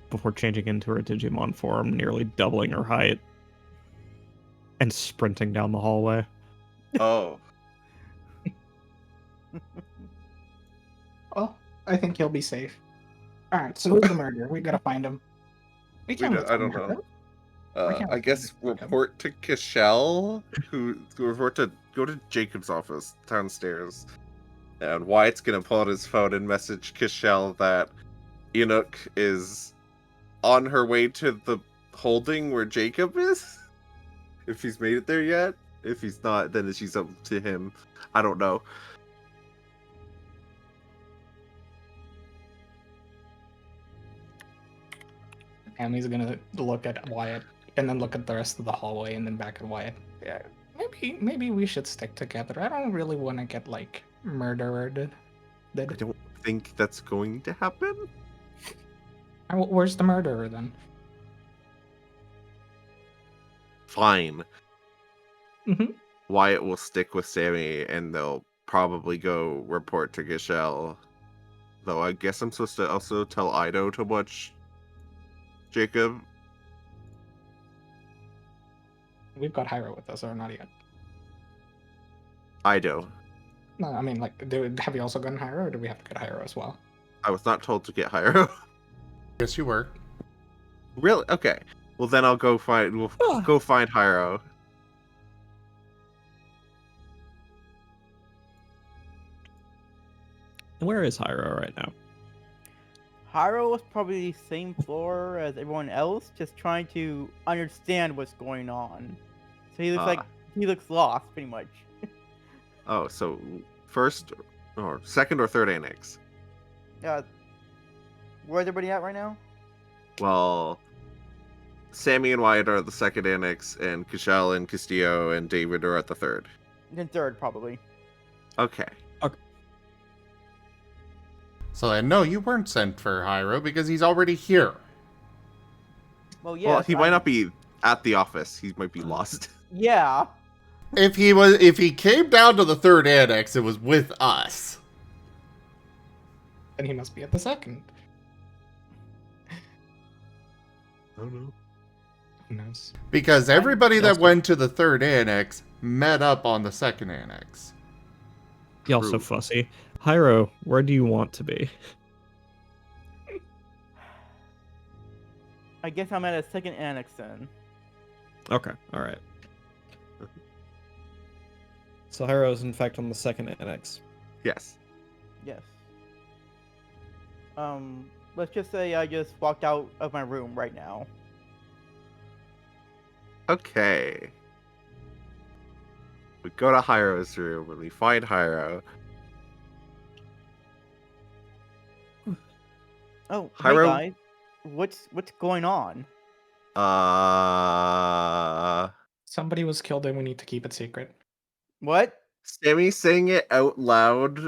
before changing into her Digimon form, nearly doubling her height, and sprinting down the hallway. Oh. Well, I think he'll be safe. Alright, so who's the murderer? We gotta find him. We can't I don't know. I guess report to Kishel, go to Jacob's office downstairs. And Wyatt's gonna pull out his phone and message Kishel that Enoch is on her way to the holding where Jacob is. If he's made it there yet. If he's not, then she's up to him. I don't know. Ami's gonna look at Wyatt and then look at the rest of the hallway and then back at Wyatt. Yeah, maybe we should stick together. I don't really want to get like murdered. I don't think that's going to happen. Where's the murderer then? Fine. Mm-hmm. Wyatt will stick with Sammy, and they'll probably go report to Gishel. Though I guess I'm supposed to also tell Ido to watch Jacob. We've got Hyro with us, or not yet? Ido. No, I mean, like, have you also gotten Hyro, or do we have to get Hyro as well? I was not told to get Hyro. Yes, you were. Really? Okay. Well, then I'll go find. We'll go find Hyro. Where is Hyro right now? Hyro was probably the same floor as everyone else, just trying to understand what's going on. So he looks like he looks lost, pretty much. Oh, so first or second or third annex? Where's everybody at right now? Well, Sammy and Wyatt are at the second annex, and Kishel and Castillo and David are at the third. Then third, probably. Okay. So I know you weren't sent for Hyro because he's already here. Well, yeah. Well, he might not be at the office. He might be lost. Yeah. If he came down to the third annex, it was with us. Then he must be at the second. I don't know. Who knows? Because everybody that went to the third annex met up on the second annex. He also fussy. Hyro, where do you want to be? I guess I'm at a second annex then. Okay, alright. So Hyro is in fact on the second annex. Yes. Yes. Let's just say I just walked out of my room right now. Okay. We go to Hyro's room and we find Hyro. Oh, Hyro- hey guys. What's going on? Somebody was killed and we need to keep it secret. What? Sammy saying it out loud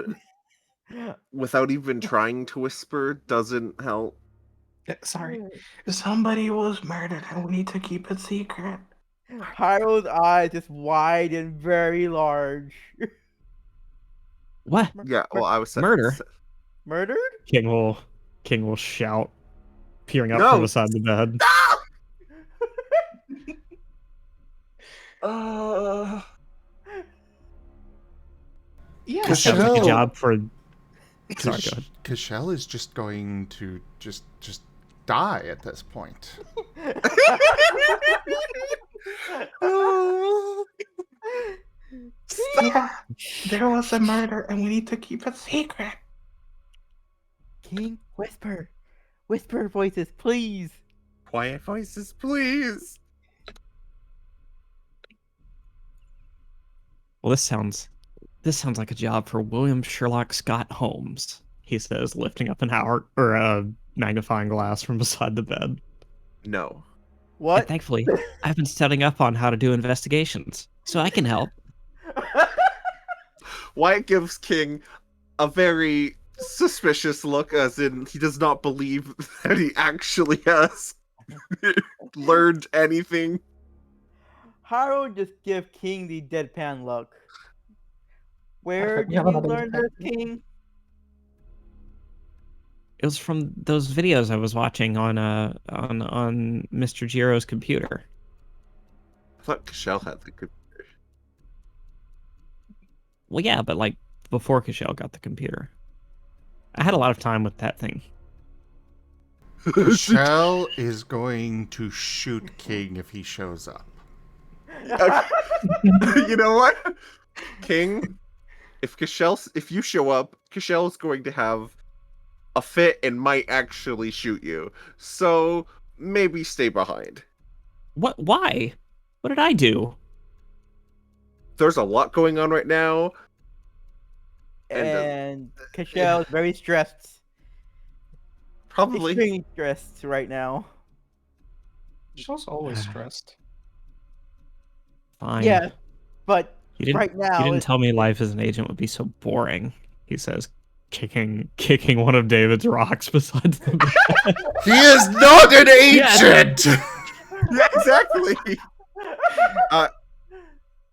without even trying to whisper doesn't help. Sorry. Somebody was murdered and we need to keep it secret. Hyro's eyes just wide and very large. What? Yeah, well, I was Murder? Murdered? King will shout, peering up No! from beside the bed. Yeah, This sounds like a Cashel. job for. Sorry, go ahead. Cashel is just going to just die at this point. Yeah, there was a murder and we need to keep it secret. King, whisper. Whisper voices, please. Quiet voices, please. Well, this sounds like a job for William Sherlock Scott Holmes. He says, lifting up a magnifying glass from beside the bed. No. And What? thankfully, I've been studying up on how to do investigations, so I can help. Wyatt gives King a very suspicious look, as in he does not believe that he actually has learned anything. Hyro just give King the deadpan look. Where Perfect. did You have you another learn this, deadpan. King? It was from those videos I was watching on Mr. Jiro's computer. I thought Cashel had the good. Well, yeah, but like before Cashel got the computer. I had a lot of time with that thing. Cashel is going to shoot King if he shows up. You know what, King? If you show up, Cashel's going to have a fit and might actually shoot you. So maybe stay behind. What? Why? What did I do? There's a lot going on right now. And Cashel is very stressed. Probably. Extremely stressed right now. She's always stressed. Fine. Yeah, but You didn't. right now You didn't it's- tell me life as an agent would be so boring. He says, kicking one of David's rocks beside the bed. He is not an agent! Yeah, exactly.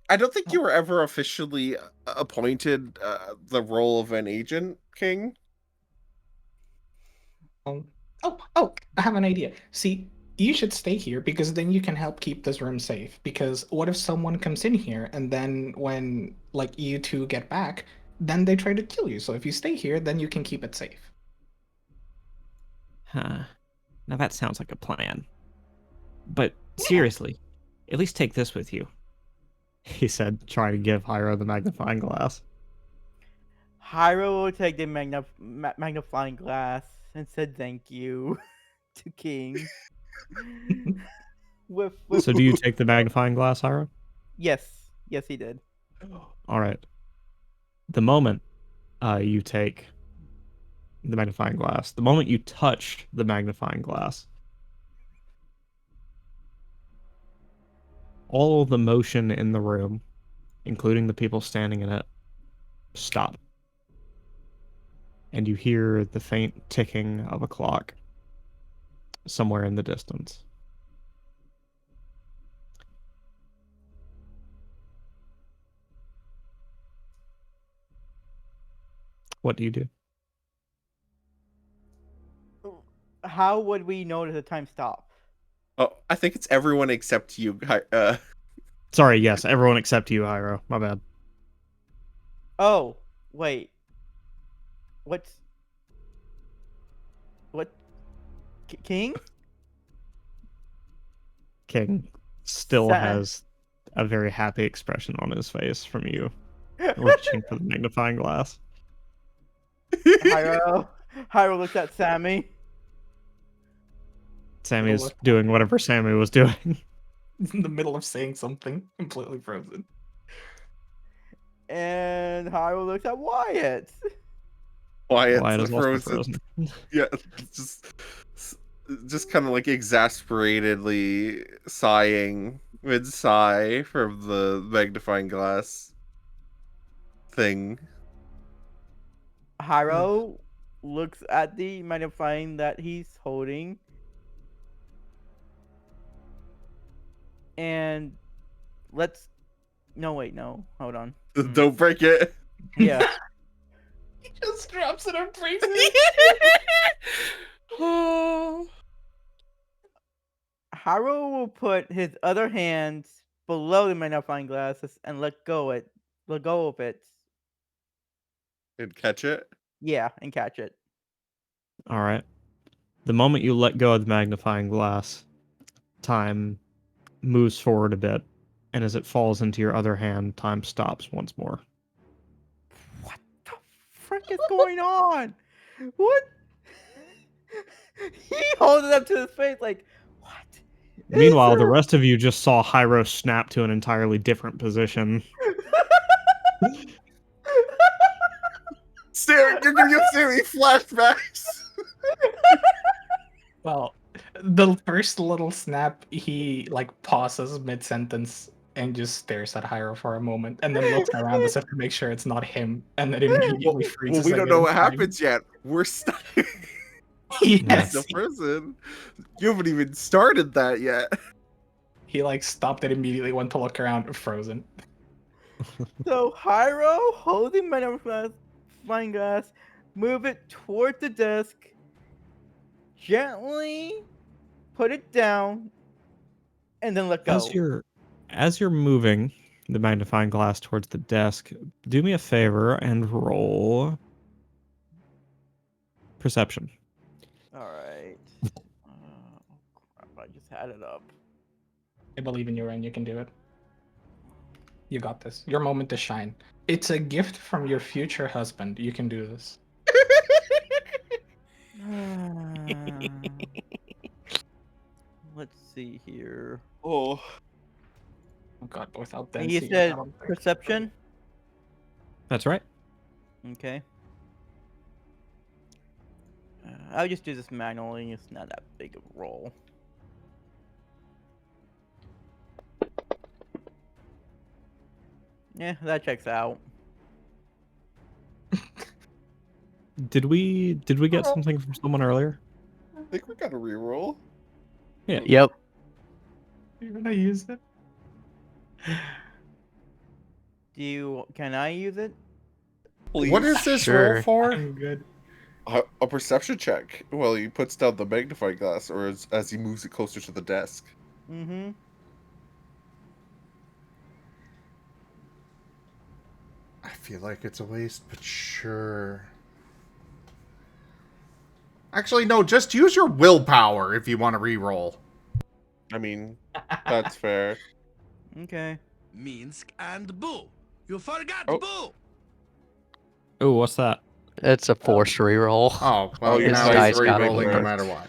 I don't think you were ever officially appointed the role of an agent, King. Oh, I have an idea. See, you should stay here because then you can help keep this room safe. Because what if someone comes in here and then when like you two get back, then they try to kill you. So if you stay here, then you can keep it safe. Huh. Now that sounds like a plan. But seriously, at least take this with you. He said, trying to give Hyro the magnifying glass. Hyro will take the magnifying glass and said thank you to King. with So do you take the magnifying glass, Hyro? Yes, he did. All right. The moment you take the magnifying glass, the moment you touch the magnifying glass, all of the motion in the room, including the people standing in it, stop. And you hear the faint ticking of a clock somewhere in the distance. What do you do? How would we notice the time stop? Oh, I think it's everyone except you. Sorry, yes, everyone except you, Hyro. My bad. Oh, wait. What? King? King still Sad. has a very happy expression on his face from you reaching for the magnifying glass. Hyro looks at Sammy. Sammy is doing whatever Sammy was doing. He's in the middle of saying something, completely frozen. And Hyro looks at Wyatt. Wyatt Wyatt is also frozen. frozen. Yeah, just just kind of like exasperatedly sighing mid-sigh from the magnifying glass thing. Hiro looks at the magnifying that he's holding, and no, hold on. Don't break it. Yeah. He just drops it and breaks it. Hiro will put his other hand below the magnifying glasses and let go of it. And catch it. Yeah, and catch it. All right. The moment you let go of the magnifying glass, time moves forward a bit, and as it falls into your other hand, time stops once more. What the frick is going on? What? He holds it up to his face like, what? Meanwhile, the rest of you just saw Hiro snap to an entirely different position. You're gonna give Sammy flashbacks. Well, the first little snap, he like pauses mid-sentence and just stares at Hiro for a moment, and then looks around as if to make sure it's not him, and then immediately freezes. Well, we don't again know what in time. happens yet. We're stuck in Yes, the prison. You haven't even started that yet. he like stopped it immediately, went to look around, frozen. So Hiro, holding magnifying glass, move it toward the desk, gently put it down, and then let go. As you're moving the magnifying glass towards the desk, do me a favor and roll perception. Alright. Crap, I just had it up. I believe in you, Ren. You can do it. You got this. Your moment to shine. It's a gift from your future husband. You can do this. Let's see here. Oh, Oh god, without And dancing. you said perception? That's right. Okay. I'll just do this manually. It's not that big of a roll. Yeah, that checks out. Did we get something from someone earlier? I think we got a reroll. Yeah. Yep. You're gonna use it? Can I use it? Please. What is this Sure. roll for? I'm good. A perception check. Well, he puts down the magnifying glass, or as he moves it closer to the desk. Mm-hmm. I feel like it's a waste, but sure. Actually, no, just use your willpower if you want to re-roll. I mean, that's fair. Okay. Minsk and Boo. You forgot Oh. Boo. Oh, what's that? It's a force reroll. Oh, well, your now dice he's got re-rolling no ignored. matter what.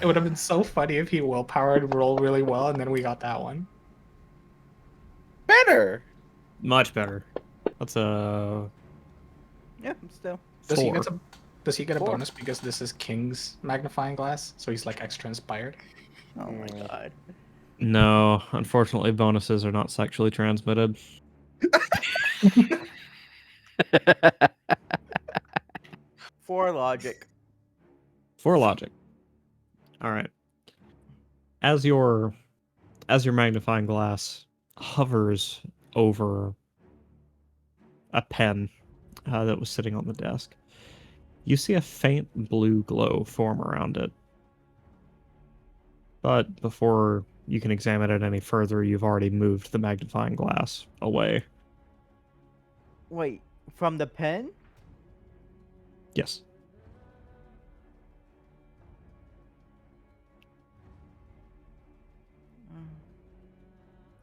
It would have been so funny if he willpowered roll really well and then we got that one. Better. Much better. That's a Yeah, still. Does he 4. get a Does he get a Four. bonus because this is King's magnifying glass? So he's like extra inspired. Oh my god. No, unfortunately, bonuses are not sexually transmitted. For logic. For logic. All right. As your magnifying glass hovers over a pen that was sitting on the desk, you see a faint blue glow form around it. But before you can examine it any further, you've already moved the magnifying glass away. Wait, from the pen? Yes.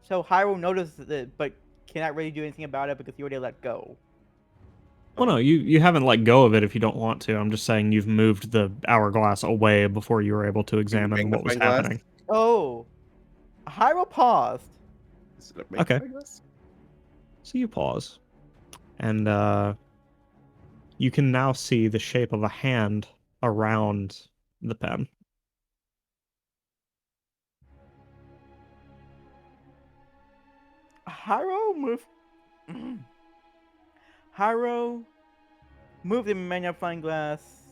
So Hyrule notices it, but cannot really do anything about it because you already let go. Well, no, you haven't let go of it if you don't want to. I'm just saying you've moved the hourglass away before you were able to examine what was magnifying glass? happening. Oh. Hyrule paused. Is it a Okay. magnifying glass? So you pause, and you can now see the shape of a hand around the pen. Haro move. Haro move the magnifying glass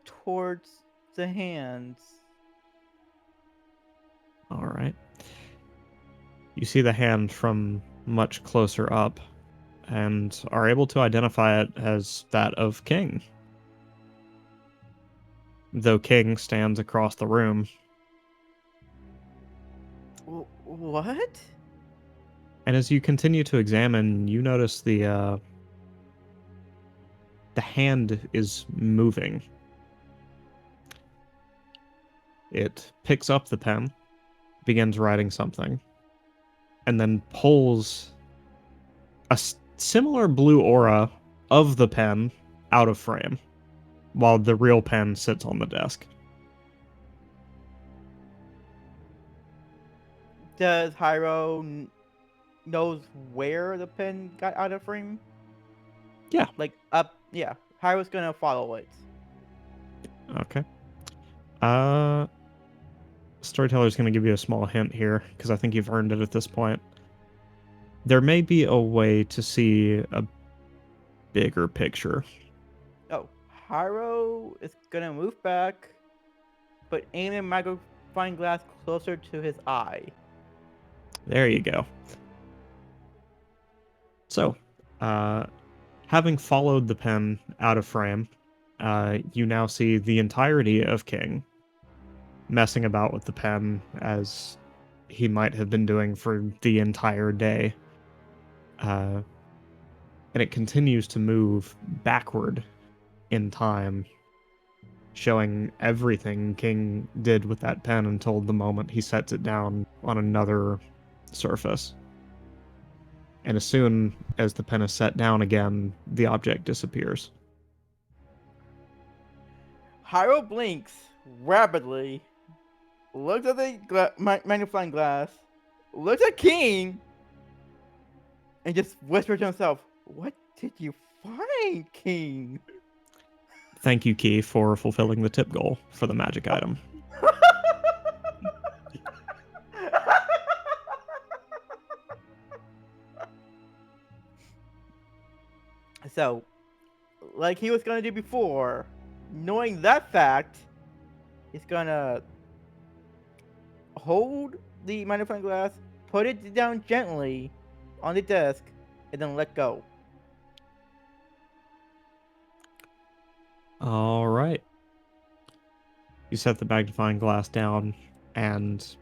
towards the hands. All right. You see the hand from much closer up and are able to identify it as that of King. Though King stands across the room. What? And as you continue to examine, you notice the hand is moving. It picks up the pen, begins writing something, and then pulls a similar blue aura of the pen out of frame, while the real pen sits on the desk. Does Hiro knows where the pen got out of frame? Yeah. Like up, yeah. Hiro's gonna follow it. Okay. Storyteller's going to give you a small hint here, because I think you've earned it at this point. There may be a way to see a bigger picture. Oh, Hiro is gonna move back, but aim the magnifying glass closer to his eye. There you go. So, having followed the pen out of frame, you now see the entirety of King messing about with the pen as he might have been doing for the entire day. And it continues to move backward in time, showing everything King did with that pen until the moment he sets it down on another surface. And as soon as the pen is set down again, the object disappears. Hiro blinks rapidly, looks at the magnifying glass, looks at King, and just whispers to himself, "What did you find, King?" Thank you, Key, for fulfilling the tip goal for the magic item. So, like he was gonna do before, knowing that fact, he's gonna hold the magnifying glass, put it down gently on the desk, and then let go. All right. You set the magnifying glass down, and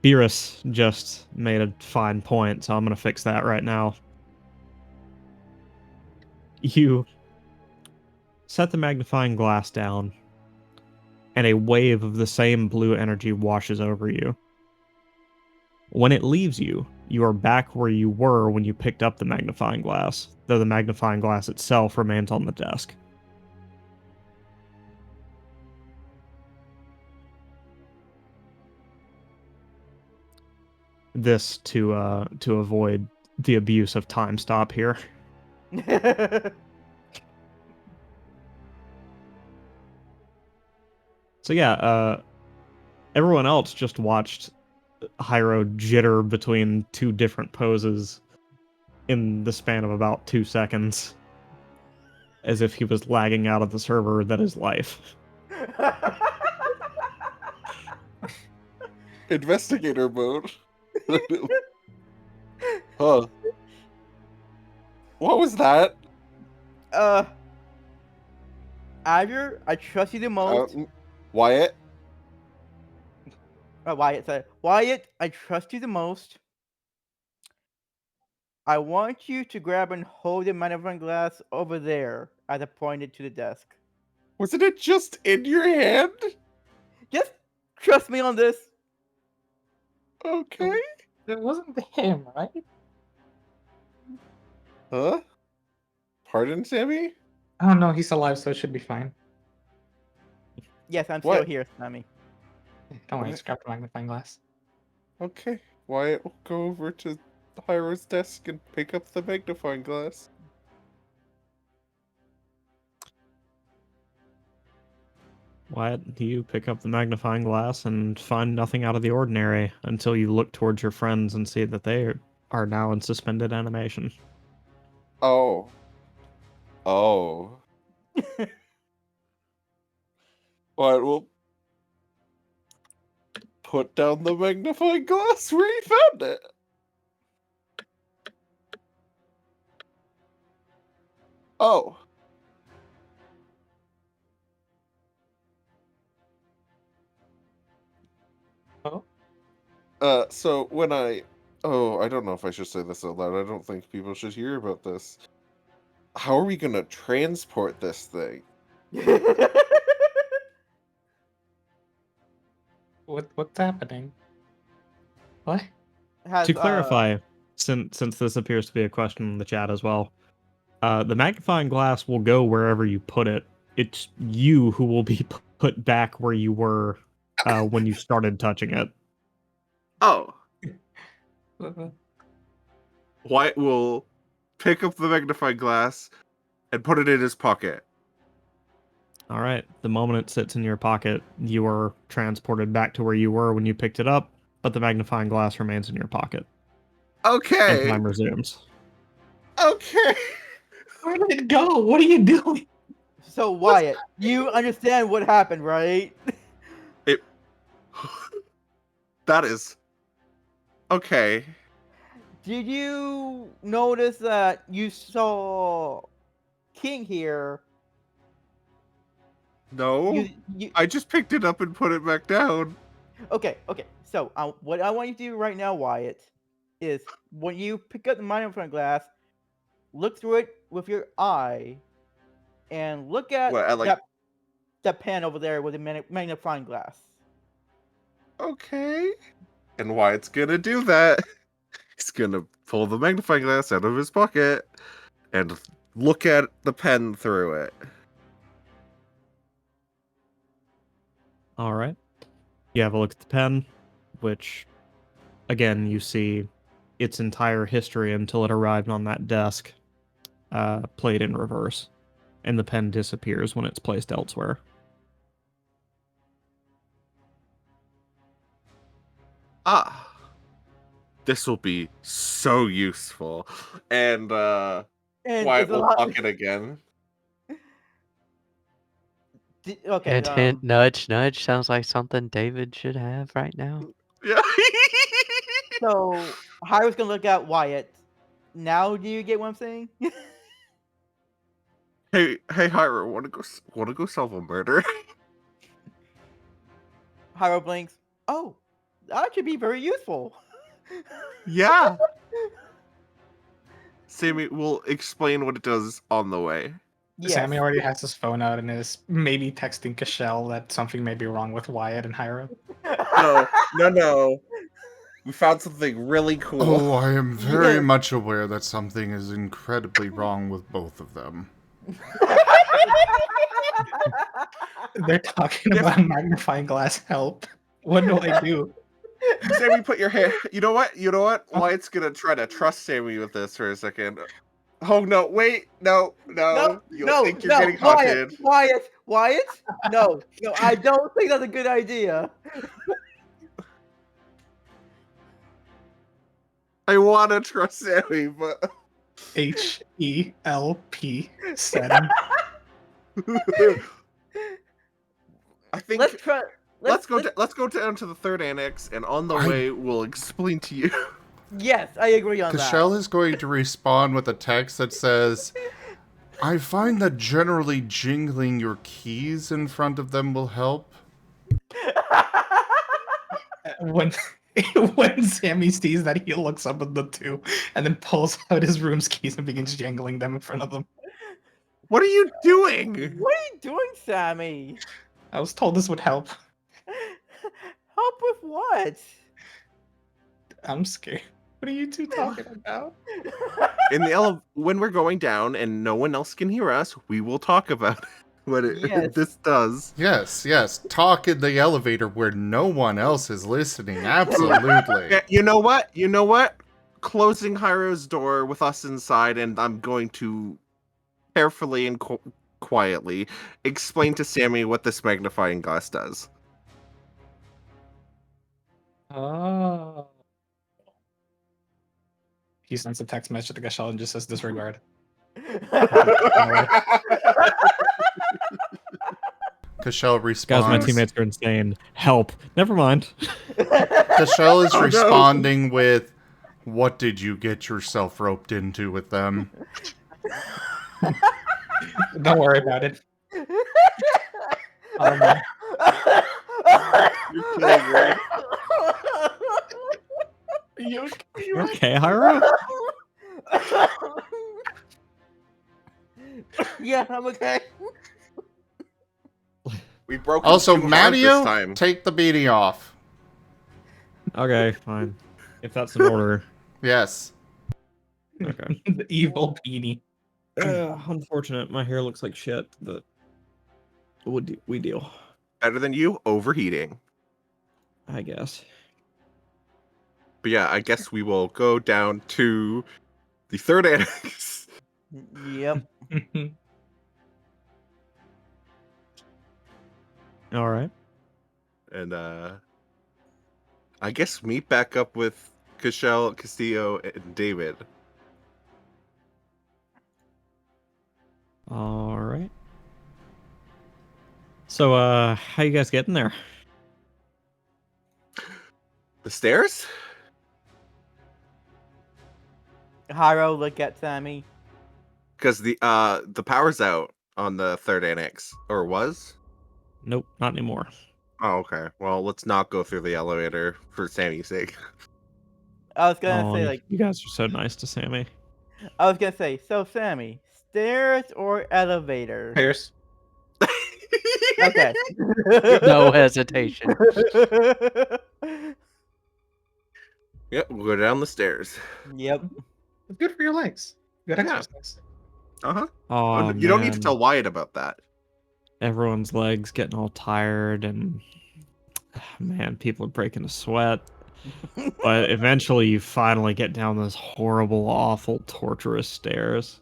Beerus just made a fine point, so I'm going to fix that right now. You set the magnifying glass down, and a wave of the same blue energy washes over you. When it leaves you, you are back where you were when you picked up the magnifying glass, though the magnifying glass itself remains on the desk. This to avoid the abuse of time stop here. So yeah, everyone else just watched Hiro jitter between two different poses in the span of about 2 seconds, as if he was lagging out of the server that is life. Investigator mode. Huh. What was that? Azure, I trust you the most. Wyatt? Wyatt, sorry. Wyatt, I trust you the most. I want you to grab and hold the magnifying glass over there as I pointed to the desk. Wasn't it just in your hand? Just trust me on this. Okay. It wasn't him, right? Huh? Pardon, Sammy? Oh no, he's alive, so it should be fine. Yes, I'm What? still here, Sammy. Don't worry, What? just grab the magnifying glass. Okay. Wyatt will go over to Hiro's desk and pick up the magnifying glass. Wyatt, you pick up the magnifying glass and find nothing out of the ordinary until you look towards your friends and see that they are now in suspended animation. Oh. Oh. Well, we'll put down the magnifying glass where he found it. Oh. So when I don't know if I should say this out loud. I don't think people should hear about this. How are we gonna transport this thing? What's happening? What? To clarify, since this appears to be a question in the chat as well, the magnifying glass will go wherever you put it. It's you who will be put back where you were when you started touching it. Oh. Wyatt will pick up the magnifying glass and put it in his pocket. All right. The moment it sits in your pocket, you are transported back to where you were when you picked it up, but the magnifying glass remains in your pocket. Okay. And time resumes. Okay. Where did it go? What are you doing? So Wyatt, you understand what happened, right? That is okay. Did you notice that you saw King here? No. I just picked it up and put it back down. Okay. So what I want you to do right now, Wyatt, is when you pick up the magnifying glass, look through it with your eye, and look at that pen over there with the magnifying glass. Okay. And Wyatt's gonna do that. He's gonna pull the magnifying glass out of his pocket and look at the pen through it. All right. You have a look at the pen, which, again, you see its entire history until it arrived on that desk, played in reverse, and the pen disappears when it's placed elsewhere. Ah. This will be so useful. And Wyatt will talk it again. Okay. Hint, hint, nudge, nudge. Sounds like something David should have right now. Yeah. So Hiro's gonna look at Wyatt. Now, do you get what I'm saying? Hey, Hiro, wanna go solve a murder? Hiro blinks. Oh, that should be very useful. Yeah. Sammy will explain what it does on the way. Yes. Sammy already has his phone out and is maybe texting Cashel that something may be wrong with Wyatt and Hiro. No. We found something really cool. Oh, I am very much aware that something is incredibly wrong with both of them. They're talking about magnifying glass help. What do I do? Sammy, put your hand. You know what? Wyatt's gonna try to trust Sammy with this for a second. Oh no! Wait! No! You'll think you're getting haunted. Wyatt! No! I don't think that's a good idea. I want to trust Sammy, but HELP setting. I think let's go down to the third annex, and on the way we'll explain to you. Yes, I agree on that. Cashel is going to respond with a text that says, "I find that generally jingling your keys in front of them will help." When Sammy sees that, he looks up at the two and then pulls out his room's keys and begins jangling them in front of them. What are you doing? What are you doing, Sammy? I was told this would help. Help with what? I'm scared. What are you two talking about? In the when we're going down and no one else can hear us, we will talk about what this does. Yes. Talk in the elevator where no one else is listening. Absolutely. Yeah, you know what? Closing Hiro's door with us inside, and I'm going to carefully and quietly, explain to Sammy what this magnifying glass does. Oh. He sends a text message to Gashal and just says disregard. Cashel Guys, responds. my teammates are insane. Help. Never mind. Cashel is Oh, no. responding with, "What did you get yourself roped into with them?" Don't worry about it. You're killing me. You Okay, Hyro? Yeah, I'm okay. We broke Also, him too hard this Matteo, time. take the beanie off. Okay, fine. If that's an order. Yes. Okay. the evil beanie. Unfortunate. My hair looks like shit, but we deal, Better than you, overheating. I guess. But yeah, I guess we will go down to the third annex. Yep. All right. And I guess meet back up with Cashel, Castillo, and David. All right. So, how you guys getting there? The stairs? Hiro, look at Sammy. Because the power's out on the third annex. Or was? Nope, not anymore. Oh, okay. Well, let's not go through the elevator for Sammy's sake. I was gonna say, like, you guys are so nice to Sammy. I was gonna say, so Sammy, stairs or elevator? Stairs. Okay. No hesitation. Yep, we'll go down the stairs. Yep. It's good for your legs. Good Yeah. exercise. Uh-huh. Oh, You don't need to man. tell Wyatt about that. Everyone's legs getting all tired, and man, people are breaking a sweat. But eventually, you finally get down those horrible, awful, torturous stairs.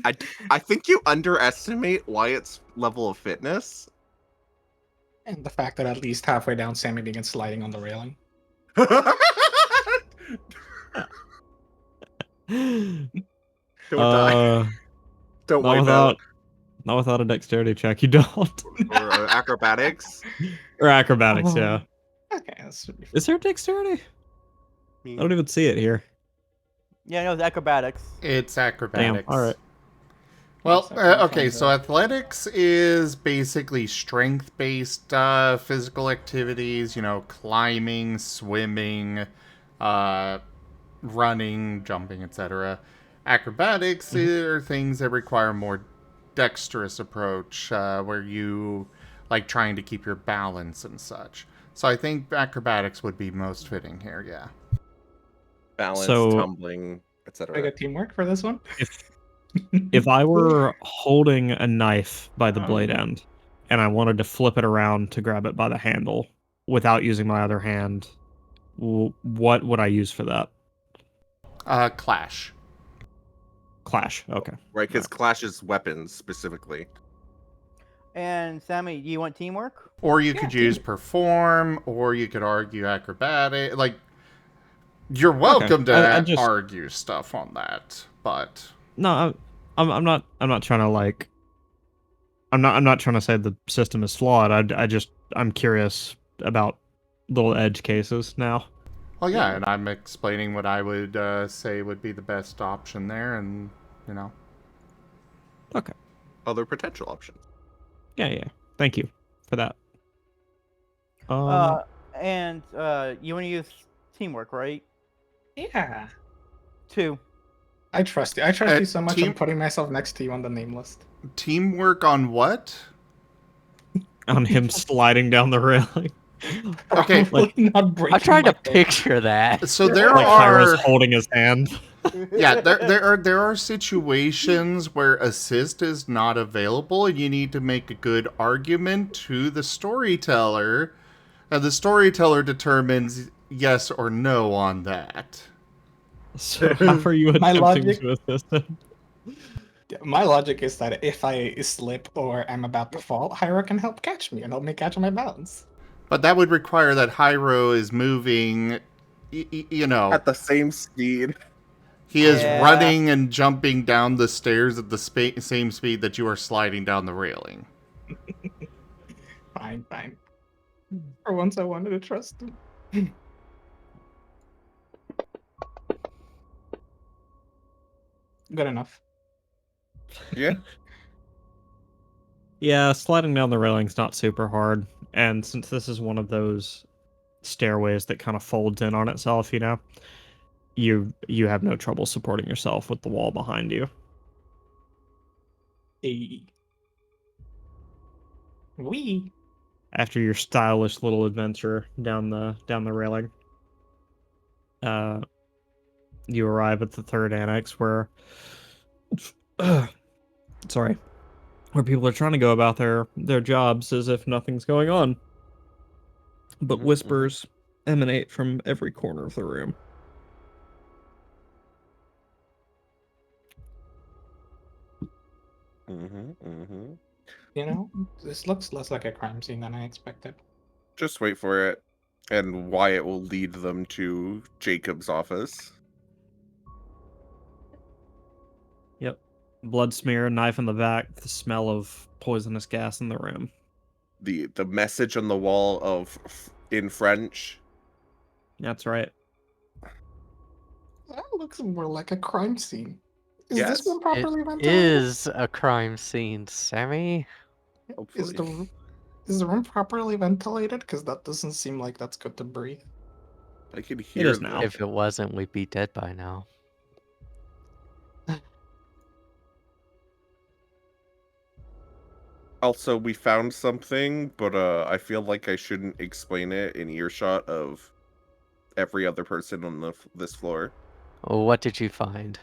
I think you underestimate Wyatt's level of fitness. And the fact that at least halfway down, Sammy begins sliding on the railing. Don't die. Don't not wipe out. not without a dexterity check. You don't. Or acrobatics. Or acrobatics, yeah. Okay, that's Is there dexterity? I don't even see it here. Yeah, no, it's acrobatics. It's Damn. acrobatics. All right. Well, Yes, I can okay, find so athletics is basically strength-based physical activities, you know, climbing, swimming, running, jumping, etc. Acrobatics are things that require a more dexterous approach, where you like trying to keep your balance and such. So I think acrobatics would be most fitting here, yeah. Balance, So- tumbling, I etc. got teamwork for this one. If I were holding a knife by the blade end, and I wanted to flip it around to grab it by the handle without using my other hand, what would I use for that? Clash. Clash. Okay. Right, because Clash's weapons specifically. And Sammy, do you want teamwork? Or you could use perform, or you could argue acrobatic. Like, you're welcome to I just- argue stuff on that, but No, I'm not trying to like. I'm not trying to say the system is flawed. I'm curious about little edge cases now. well, yeah, and I'm explaining what I would say would be the best option there, and you know, Okay. Other potential options. Yeah. Thank you for that. And you want to use teamwork, right? Yeah. 2. I trust you. I trust you so much. team- I'm putting myself next to you on the name list. teamwork on what? On him sliding down the railing, Okay, Probably not breaking I'm trying to my leg. picture that. so there like are Hyra's holding his hand. yeah, there are situations where assist is not available, and you need to make a good argument to the storyteller, and the storyteller determines yes or no on that. So how are you My attempting logic- to assist him? My logic is that if I slip or am about to fall, Hyro can help catch me and help me catch my balance. But that would require that Hyro is moving, you know, At the same speed. he is Yeah. running and jumping down the stairs at the same speed that you are sliding down the railing. Fine, fine. For once, I wanted to trust him. Good enough. Yeah. Yeah, sliding down the railing's not super hard, and since this is one of those stairways that kind of folds in on itself, you have no trouble supporting yourself with the wall behind you. Hey. Wee. After your stylish little adventure down the railing, you arrive at the third annex where, sorry, where people are trying to go about their jobs as if nothing's going on, but Mhm, whispers emanate from every corner of the room. You know, this looks less like a crime scene than I expected. Just wait for it. And Wyatt will lead them to Jacob's office. Yep. Blood smear, knife in the back, the smell of poisonous gas in the room. The message on the wall in French. That's right. That looks more like a crime scene. Is Yes. this one It properly ventilated? is a crime scene, Sammy. Is the room properly ventilated? Because that doesn't seem like that's good to breathe. I can hear is them. now. If it wasn't, we'd be dead by now. Also, we found something, but I feel like I shouldn't explain it in earshot of every other person on this floor. What did you find?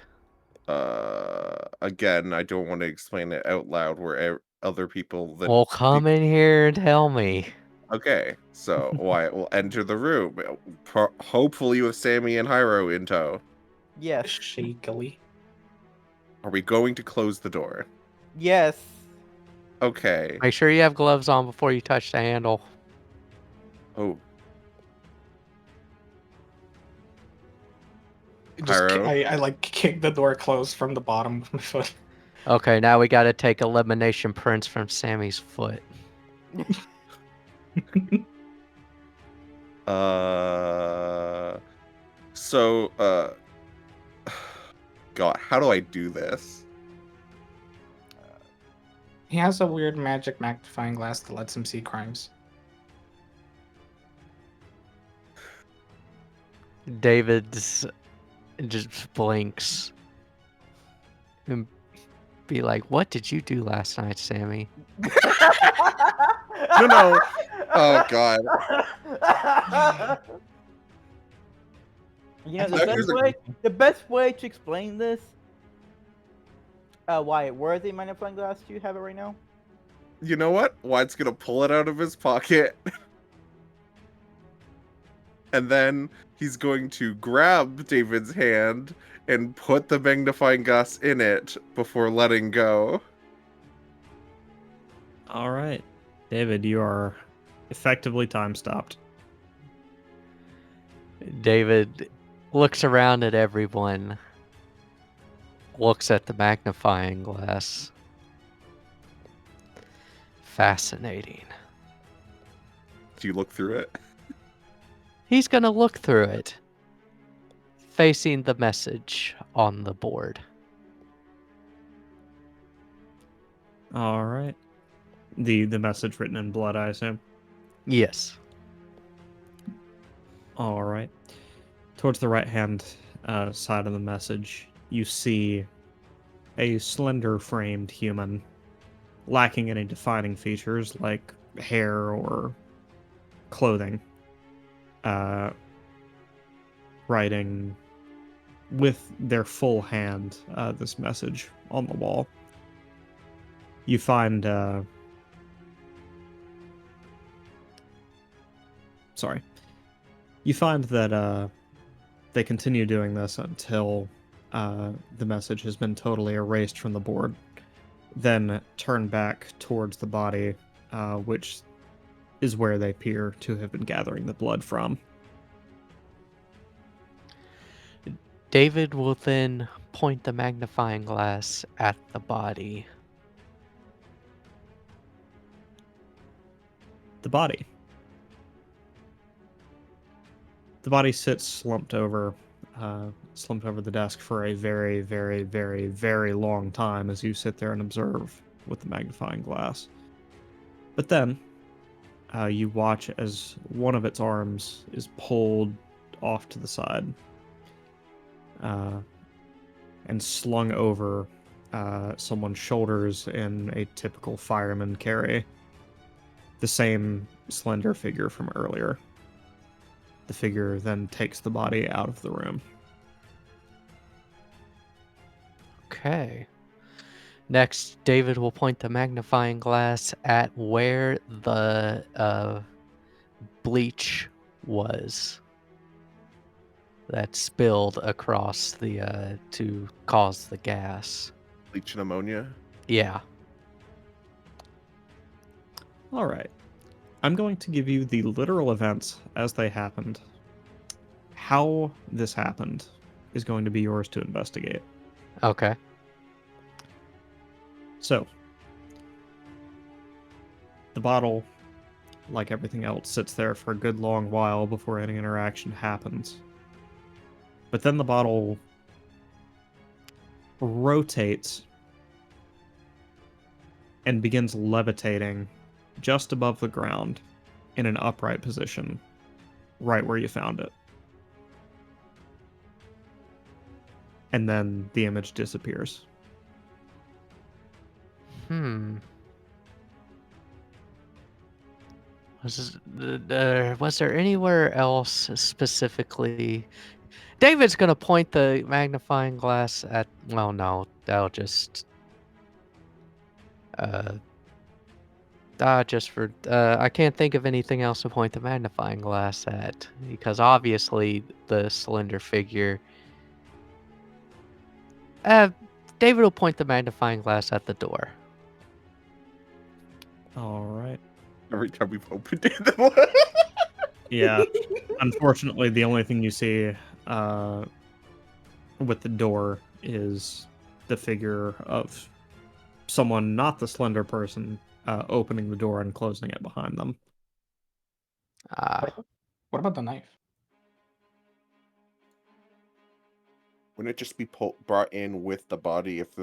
Again, I don't want to explain it out loud where other people that Well, come in here and tell me. Okay, so Wyatt will enter the room, hopefully with Sammy and Hyro in tow. Yes. Shakily. Are we going to close the door? Yes. Okay. Make sure you have gloves on before you touch the handle. Oh, Just Hyro? I like kick the door closed from the bottom of my foot. Okay, now we gotta take elimination prints from Sammy's foot. So, God, how do I do this? He has a weird magic magnifying glass that lets him see crimes. David's just blinks and be like, "What did you do last night, Sammy?" No. Oh, God. You know, Here's the best way to explain this, Wyatt, where is the magnifying glass? Do you have it right now? You know what? Wyatt's gonna pull it out of his pocket. And then he's going to grab David's hand and put the magnifying glass in it before letting go. All right. David, you are effectively time stopped. David looks around at everyone, looks at the magnifying glass. Fascinating. Do you look through it? He's gonna look through it, facing the message on the board. All right. The message written in blood, I assume. Yes. All right. Towards the right-hand side of the message, you see a slender-framed human, lacking any defining features like hair or clothing, writing with their full hand this message on the wall. You find you find that they continue doing this until the message has been totally erased from the board, then turn back towards the body, which is where they appear to have been gathering the blood from. David will then point the magnifying glass at the body. The body. The body sits slumped over the desk for a very, very, very, very long time as you sit there and observe with the magnifying glass. But then, you watch as one of its arms is pulled off to the side and slung over someone's shoulders in a typical fireman carry. The same slender figure from earlier. The figure then takes the body out of the room. Okay. Next, David will point the magnifying glass at where the bleach was that spilled across the to cause the gas. Bleach and ammonia. Yeah. All right. I'm going to give you the literal events as they happened. How this happened is going to be yours to investigate. Okay. So, the bottle, like everything else, sits there for a good long while before any interaction happens. But then the bottle rotates and begins levitating just above the ground in an upright position, right where you found it. And then the image disappears. Was there anywhere else specifically? David's gonna point the magnifying glass at. Well, no, that'll just. I can't think of anything else to point the magnifying glass at because obviously the slender figure. David will point the magnifying glass at the door. All right. Every time we've opened it. Yeah. Unfortunately, the only thing you see with the door is the figure of someone, not the slender person, opening the door and closing it behind them. What about the knife? Wouldn't it just be brought in with the body if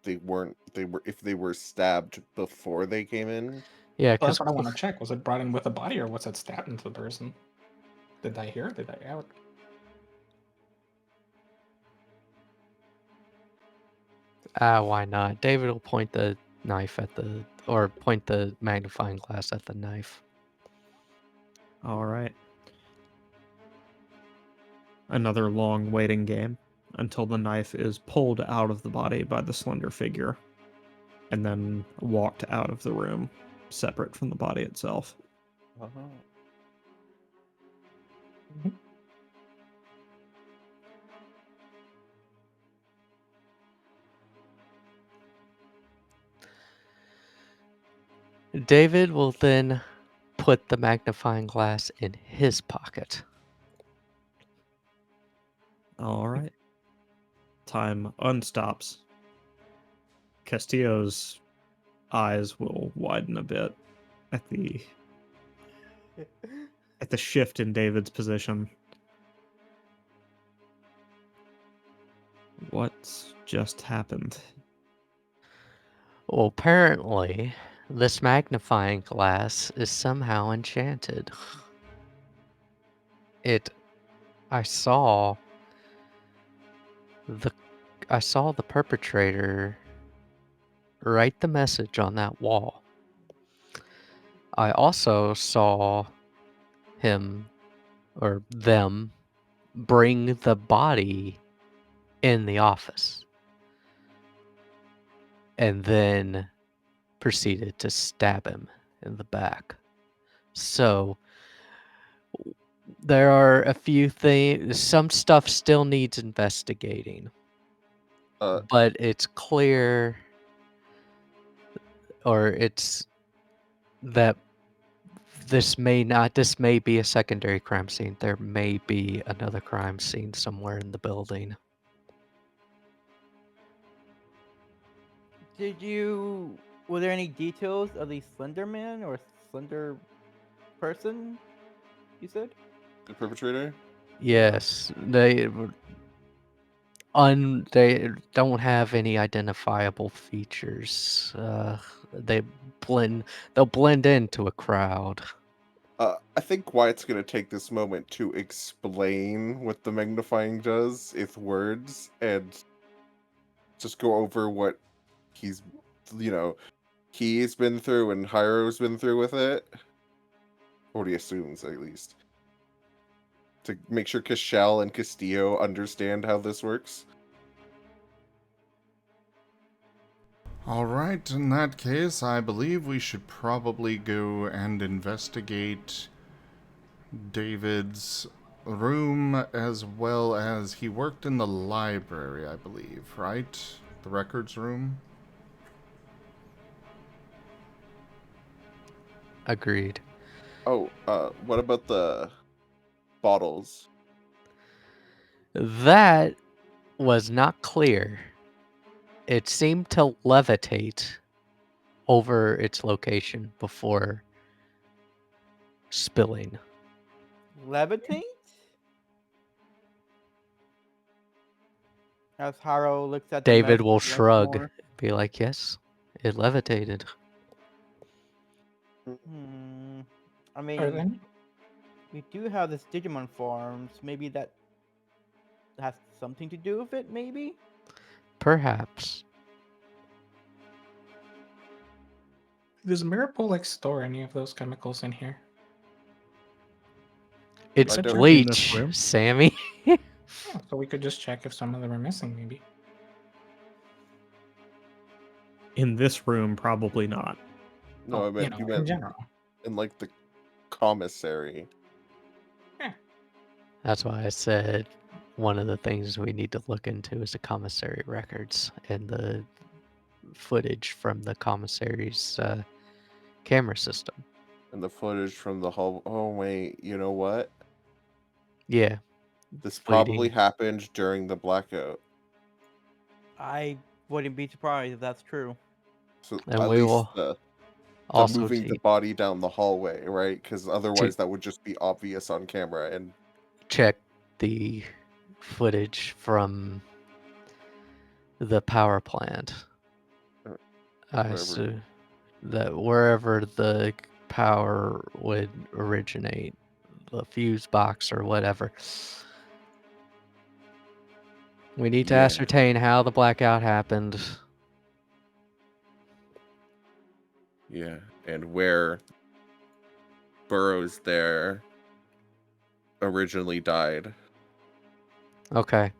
they were stabbed before they came in? Yeah, Well, because that's what I want to check. Was it brought in with the body, or was it stabbed into the person? Did I hear? Did I out? why not? David will point the knife at point the magnifying glass at the knife. All right. Another long waiting game until the knife is pulled out of the body by the slender figure and then walked out of the room, separate from the body itself. David will then put the magnifying glass in his pocket. All right. Time unstops. Castillo's eyes will widen a bit at the shift in David's position. What's just happened? Well, apparently, this magnifying glass is somehow enchanted. I saw the perpetrator write the message on that wall. I also saw him or them bring the body in the office and then proceeded to stab him in the back. So there are a few things, some stuff still needs investigating. but it's clear, or it's that this may be a secondary crime scene. There may be another crime scene somewhere in the building. Were there any details of the Slender Man or Slender person? You said. The perpetrator? Yes, they don't have any identifiable features. They they'll blend into a crowd. I think Wyatt's gonna take this moment to explain what the magnifying does with words and just go over what he's, he's been through and Hiro's been through with it. Or what he assumes, at least. To make sure Cashel and Castillo understand how this works. Alright, in that case, I believe we should probably go and investigate David's room, as well as he worked in the library, I believe, right? The records room? Agreed. Oh, what about the bottles? That was not clear. It seemed to levitate over its location before spilling. Levitate? As Haro looks at the David mess will once shrug, more. be like, yes, it levitated. I Are mean, there any? we do have this Digimon farms. Maybe that has something to do with it, maybe? Perhaps. Does Mirrorpool store any of those chemicals in here? It's I don't- In this bleach, room? Sammy. Oh, so we could just check if some of them are missing, maybe. In this room, probably not. No, I meant you in meant general. in like the commissary. That's why I said one of the things we need to look into is the commissary records and the footage from the commissary's camera system. And the footage from the hall. Oh wait, you know what? Yeah. This Bleeding. probably happened during the blackout. I wouldn't be surprised if that's true. So And at we least will the also moving the body down the hallway, right? Because otherwise that would just be obvious on camera. And check the footage from the power plant. I wherever. assume that wherever the power would originate, the fuse box or whatever. We need to Yeah. ascertain how the blackout happened. Yeah, and where Burroughs there originally died. Okay.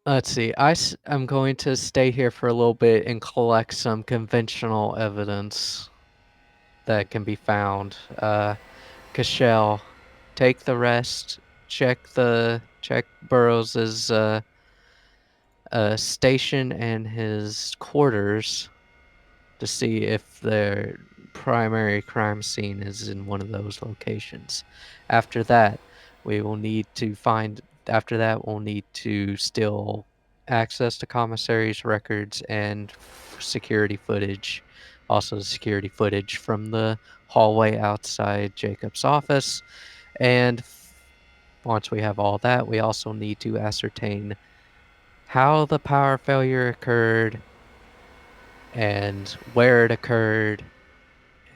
Let's see. I'm going to stay here for a little bit and collect some conventional evidence that can be found. Cashel, take the rest. Check Burroughs's station and his quarters to see if their primary crime scene is in one of those locations. After that, we'll need to still access the commissary's records and security footage. Also, security footage from the hallway outside Jacob's office. And once we have all that, we also need to ascertain how the power failure occurred and where it occurred,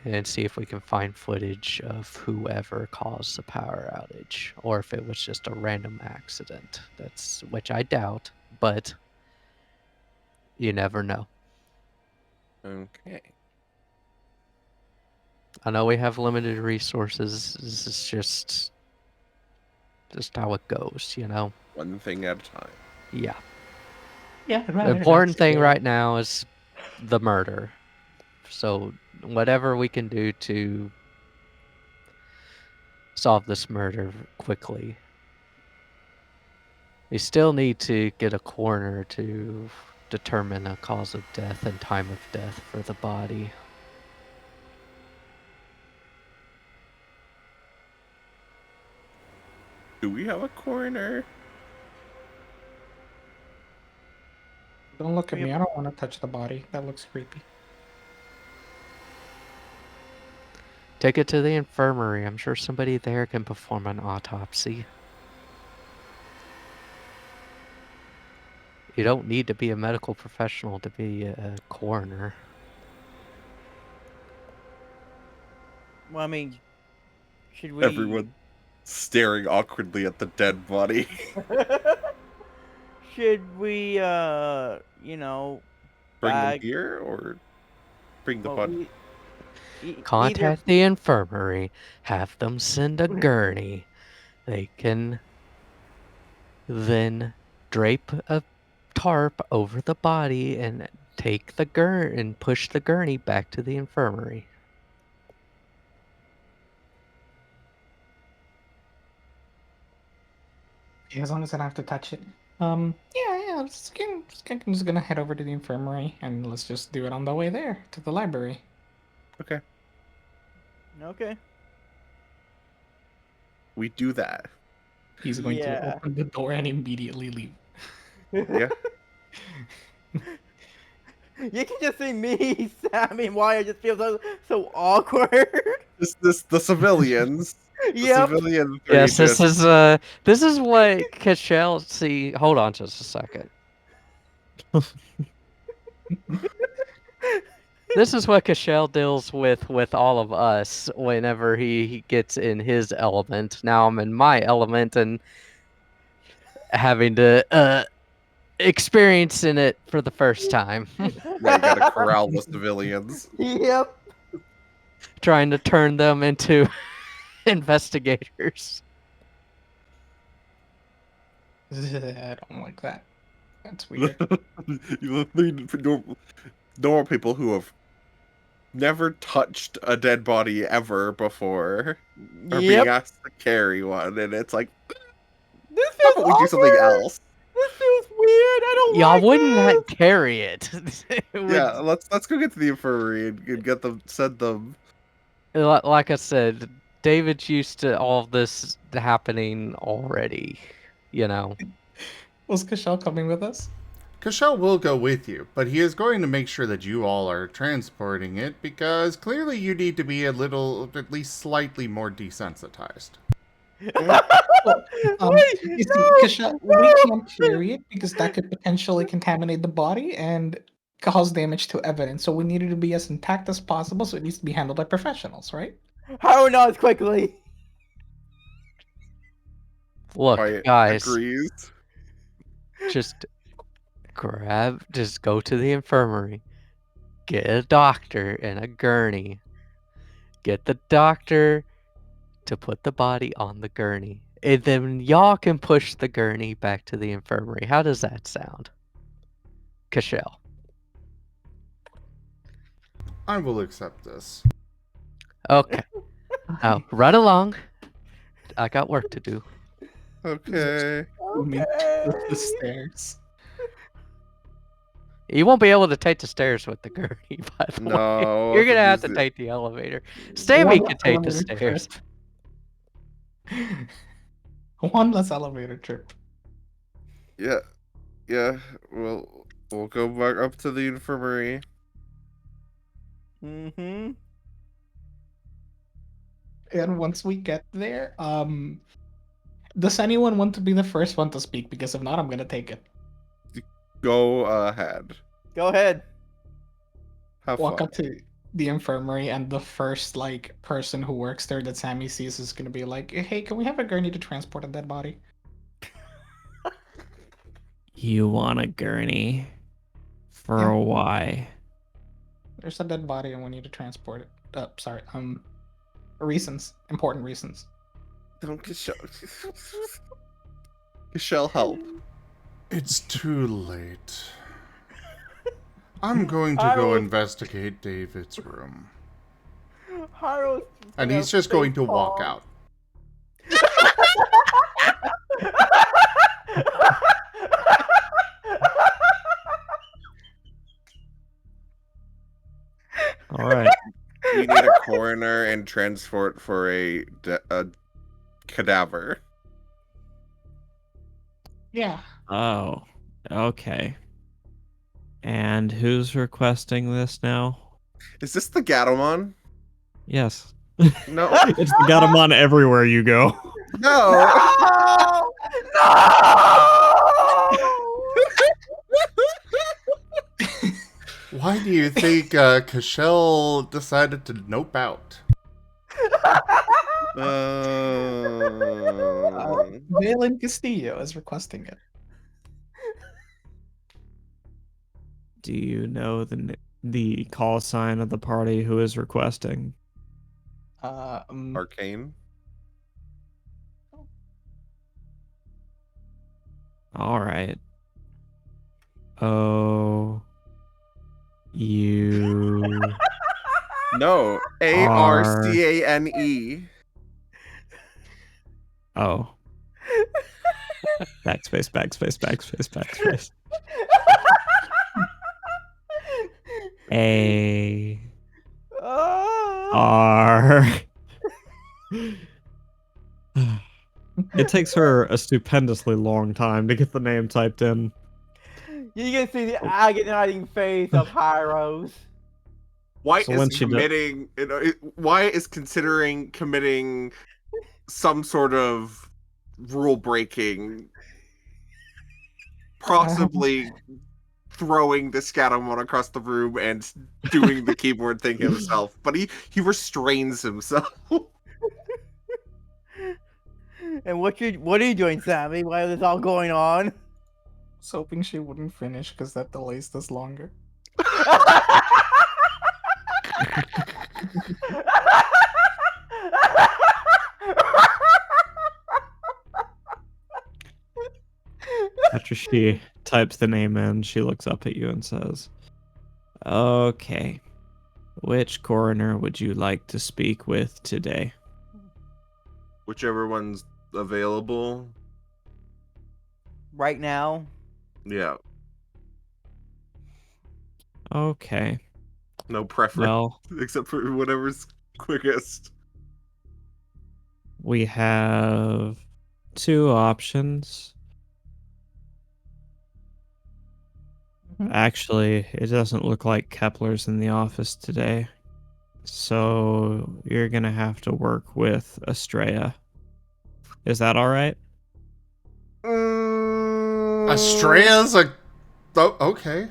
and see if we can find footage of whoever caused the power outage, or if it was just a random accident. Which I doubt, but you never know. Okay. I know we have limited resources. This is just how it goes, you know? One thing at a time. Yeah. Yeah, The important thing right now is the murder. So whatever we can do to solve this murder quickly We still need to get a coroner to determine a cause of death and time of death for the body. Do we have a coroner? Don't look at me. I don't want to touch the body. That looks creepy. Take it to the infirmary. I'm sure somebody there can perform an autopsy. You don't need to be a medical professional to be a coroner. Well, I mean, should we? Everyone staring awkwardly at the dead body. Should we, you know, Bring them bag- here or bring the well, body? Contact the infirmary. Have them send a gurney. They can then drape a tarp over the body and take the and push the gurney back to the infirmary. Yeah, as long as I don't have to touch it. Yeah. I'm just gonna head over to the infirmary and let's just do it on the way there to the library. Okay. Okay. We do that. He's going to Yeah. open the door and immediately leave. Yeah. You can just see me, Sammy, and Wyatt just feels so awkward. The civilians. The Yep. civilian Yes, just- this is what Cashel see. Hold on just a second. This is what Cashel deals with all of us whenever he gets in his element. Now I'm in my element and having to experiencing it for the first time. Now you gotta corral the civilians. Yep. Trying to turn them into investigators. I don't like that. That's weird. Normal people who have never touched a dead body ever before are being Yep. asked to carry one, and it's like, This how feels about we do something awkward. else? This feels weird. I don't Y'all like wouldn't this. carry it. It would- Yeah, let's go get to the infirmary and get them, send them. Like I said, David's used to all of this happening already. You know. Was Kashal coming with us? Kashal will go with you, but he is going to make sure that you all are transporting it because clearly you need to be a little, at least slightly more desensitized. You Wait, see, no, Kashal, we can't carry it because that could potentially contaminate the body and cause damage to evidence. So we need it to be as intact as possible. So it needs to be handled by professionals, right? How not quickly? Look, Wyatt guys, agrees. just go to the infirmary, get a doctor and a gurney, get the doctor to put the body on the gurney, and then y'all can push the gurney back to the infirmary. How does that sound? Cashel. I will accept this. Okay. Now, run along. I got work to do. Okay. With the stairs. You won't be able to take the stairs with the gurney, by the way. No, You're gonna have use to it. take the elevator. Sammy One can take the elevator stairs. trip. One less elevator trip. Yeah. We'll go back up to the infirmary. Mm-hmm. And once we get there, does anyone want to be the first one to speak? Because if not, I'm gonna take it. Go ahead. Go ahead. Have Walk fun. up to the infirmary, and the first person who works there that Sammy sees is gonna be like, "Hey, can we have a gurney to transport a dead body?" You want a gurney? For Yeah. why? There's a dead body, and we need to transport it. Sorry. Reasons, important reasons. Don't Michelle, help. It's too late. I'm going to I go will- investigate David's room. Haro's And gonna he's just going to face walk palm. out. coroner and transport for a cadaver. Yeah. Oh, okay. And who's requesting this now? Is this the Gatomon? Yes. No. It's the Gatomon everywhere you go. No. No! No! Why do you think Cashel decided to nope out? Valen Castillo is requesting it. Do you know the call sign of the party who is requesting? Arcane. All right. Oh, you No. Arcane. Oh. Backspace, backspace, backspace, backspace. A R. It takes her a stupendously long time to get the name typed in. You can see the agonizing face of Hyros. Wyatt So is when she committing. Wyatt is considering committing some sort of rule breaking, possibly throwing the Scatomon across the room and doing the keyboard thing himself. But he restrains himself. And what are you doing, Sammy? Why is this all going on? I was hoping she wouldn't finish because that delays this longer. After she types the name in, she looks up at you and says, "Okay, which coroner would you like to speak with today?" Whichever one's available. Right now? Yeah. Okay. No preference. Well, Except for whatever's quickest. we have two options. Actually, it doesn't look like Kepler's in the office today. So you're gonna have to work with Estrella. Is that all right? Estrella's a... Oh, okay.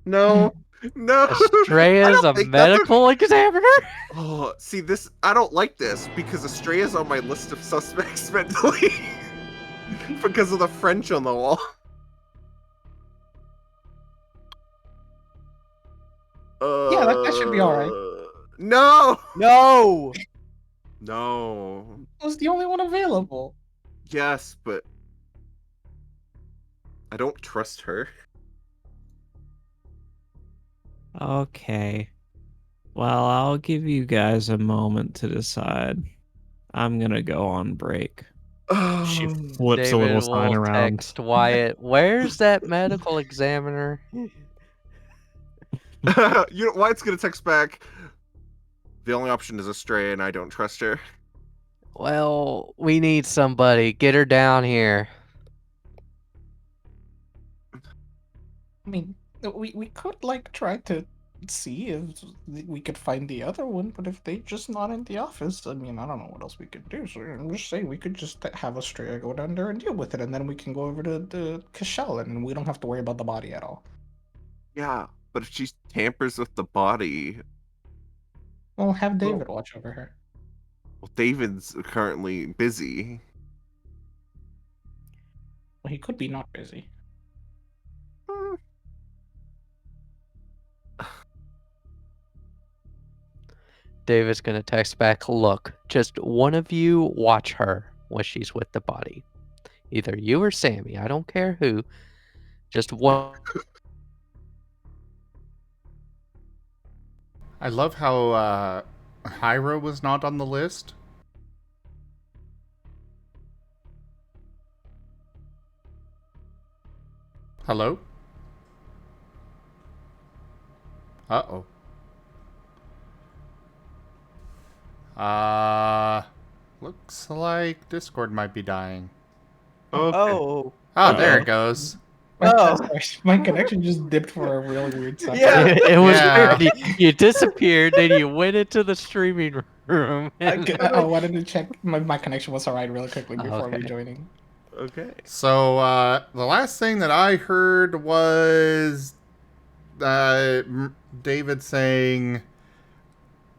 No. No. Estrella's a medical examiner? Oh, see this. I don't like this because Estrella's on my list of suspects mentally because of the French on the wall. Yeah, that should be all right. No. No! No. It was the only one available. Yes, but I don't trust her. Okay. Well, I'll give you guys a moment to decide. I'm gonna go on break. She flips a little David sign will around. text Wyatt, "Where's that medical examiner?" Wyatt's gonna text back. The only option is Estrella, and I don't trust her. Well, we need somebody. Get her down here. I mean, we could like try to see if we could find the other one, but if they're just not in the office, I mean, I don't know what else we could do. So I'm just saying we could just have Estrella go down there and deal with it, and then we can go over to the Cashel, and we don't have to worry about the body at all. Yeah, but if she tampers with the body, Well, have David watch over her. well, David's currently busy. Well, he could be not busy. David's gonna text back, "Look, just one of you watch her when she's with the body. Either you or Sammy, I don't care who. Just one." I love how Hyra was not on the list. Hello? Uh-oh. Looks like Discord might be dying. Okay. Oh. Oh, there Uh-oh. it goes. Oh. Sorry, my connection just dipped for a really weird second. Yeah. It was Yeah. weird. You disappeared, then you went into the streaming room. I wanted to check my connection was alright really quickly before Okay. rejoining. Okay. So, the last thing that I heard was David saying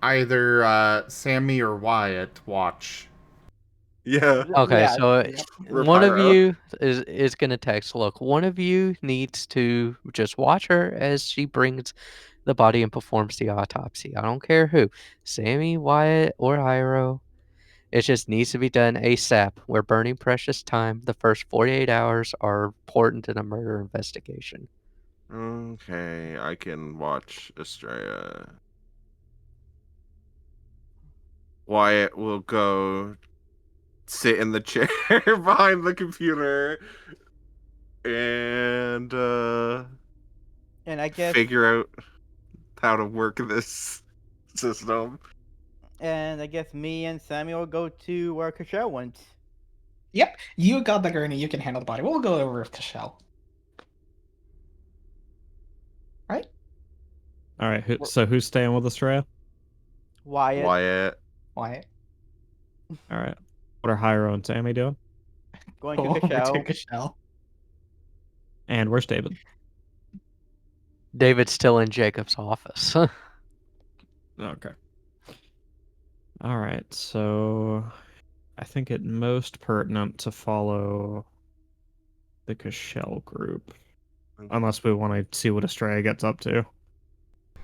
either Sammy or Wyatt watch. Yeah. Okay, Yeah. so Yep. one of Pyro. you is gonna text. Look, one of you needs to just watch her as she brings the body and performs the autopsy. I don't care who, Sammy, Wyatt, or Hyro. It just needs to be done ASAP. We're burning precious time. The first 48 hours are important in a murder investigation. Okay, I can watch Estrella. Wyatt will go sit in the chair behind the computer and And I guess figure out how to work this system. me and Samuel go to where Cashel went. Yep, you got the gurney, you can handle the body. We'll go over with Cashel. Right? All right. So who's staying with Estrella? Wyatt. Wyatt. Wyatt. All right. What are Hyro and Sammy doing? Going Go to over to Cashel. Cashel. And where's David? David's still in Jacob's office. Okay. All right. So I think it most pertinent to follow the Cashel group, unless we want to see what Estrella gets up to.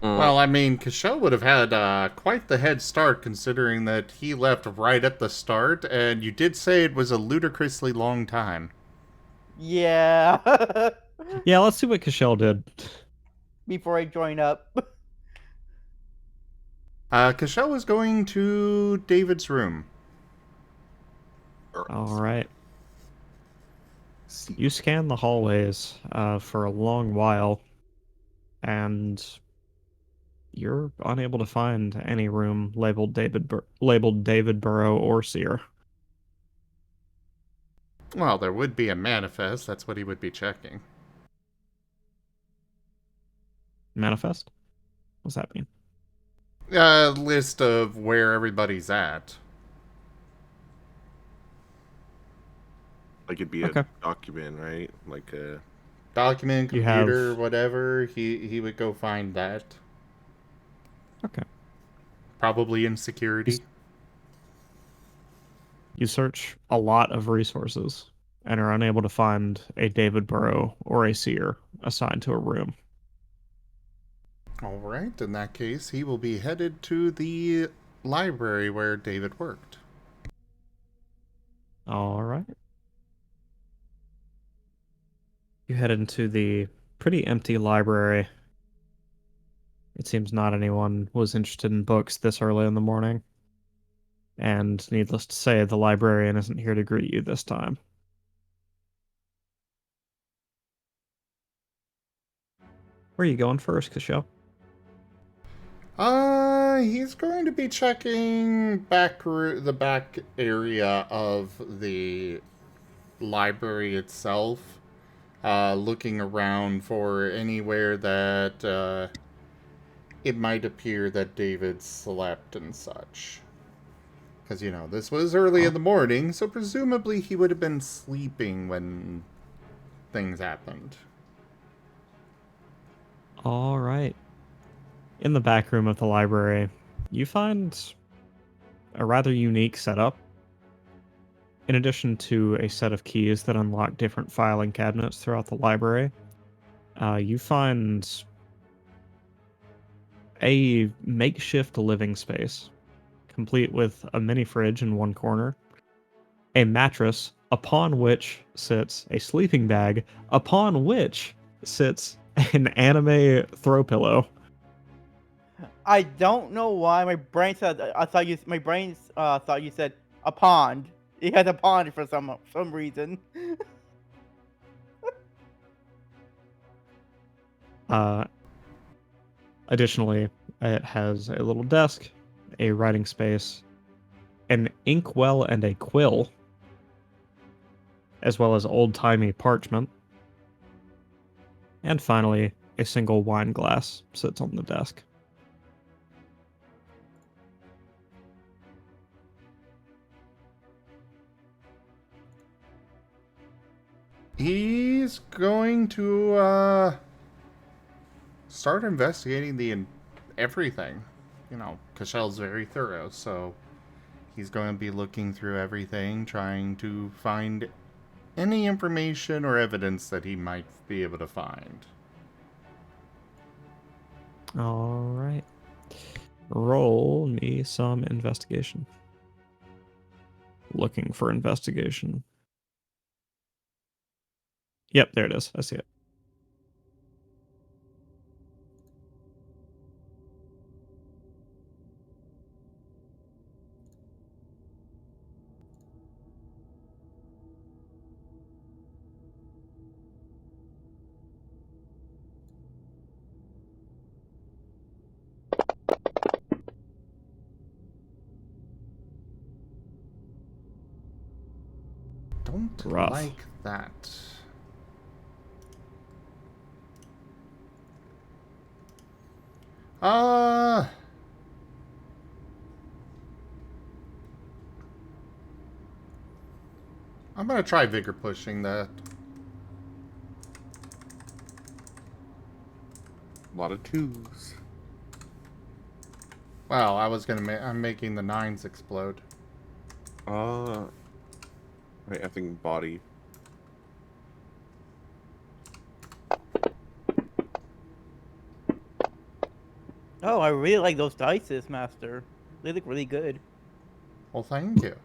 Well, I mean, Cashel would have had quite the head start considering that he left right at the start, and you did say it was a ludicrously long time. Yeah. Yeah, let's see what Cashel did. Before I join up. Cashel was going to David's room. All right. You scan the hallways for a long while, and you're unable to find any room labeled David Burrow or Seer. Well, there would be a manifest. That's what he would be checking. Manifest? What's that mean? A list of where everybody's at. Like it'd be Okay. a document, right? Like a Document, You computer, have- whatever. He would go find that. Okay. Probably in security. You search a lot of resources and are unable to find a David Burrow or a Seer assigned to a room. All right, in that case, he will be headed to the library where David worked. All right. You head into the pretty empty library. It seems not anyone was interested in books this early in the morning. And needless to say, the librarian isn't here to greet you this time. Where are you going first, Cashel? He's going to be checking the back area of the library itself. Looking around for anywhere that it might appear that David slept and such. Because, you know, this was early in the morning, so presumably he would have been sleeping when things happened. All right. In the back room of the library, you find a rather unique setup. In addition to a set of keys that unlock different filing cabinets throughout the library, you find a makeshift living space, complete with a mini fridge in one corner, a mattress upon which sits a sleeping bag, upon which sits an anime throw pillow. I don't know why my brain said thought you said a pond. It has a pond for some reason. Additionally, it has a little desk, a writing space, an inkwell and a quill, as well as old-timey parchment. And finally, a single wine glass sits on the desk. He's going to start investigating everything. You know, Kashel's very thorough, so he's going to be looking through everything, trying to find any information or evidence that he might be able to find. All right. Roll me some investigation. Looking for investigation. Yep, there it is. I see it. Don't Rough. like that. I'm gonna try vigor pushing that. A lot of 2s. Well, I'm making the 9s explode. Wait, I think body. Oh, I really like those dices, Master. They look really good. Well, thank you.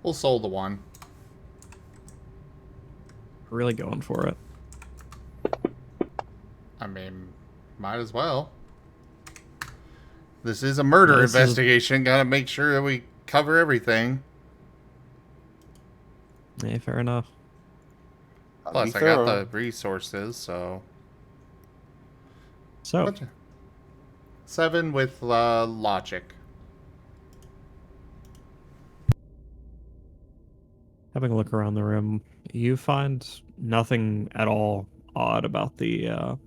We'll sold the one. Really going for it. I mean, might as well. This is a murder This is- investigation. Gotta make sure that we cover everything. Yeah, fair enough. Plus, Be I got thorough. the resources, so... So, What's 7 with logic. having a look around the room, you find nothing at all odd about the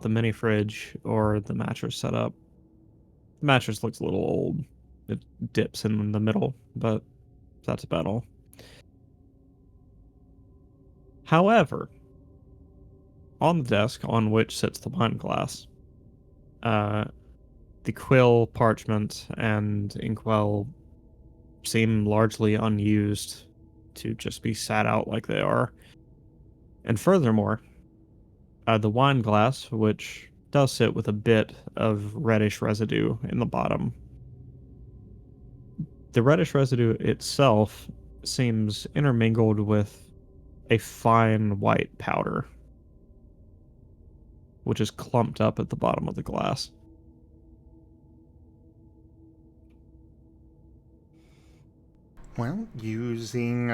mini fridge or the mattress setup. The mattress looks a little old. It dips in the middle, but that's about all. However, on the desk on which sits the wine glass, the quill, parchment, and inkwell seem largely unused to just be sat out like they are. And furthermore, the wine glass, which does sit with a bit of reddish residue in the bottom. The reddish residue itself seems intermingled with a fine white powder, which is clumped up at the bottom of the glass. Well, using,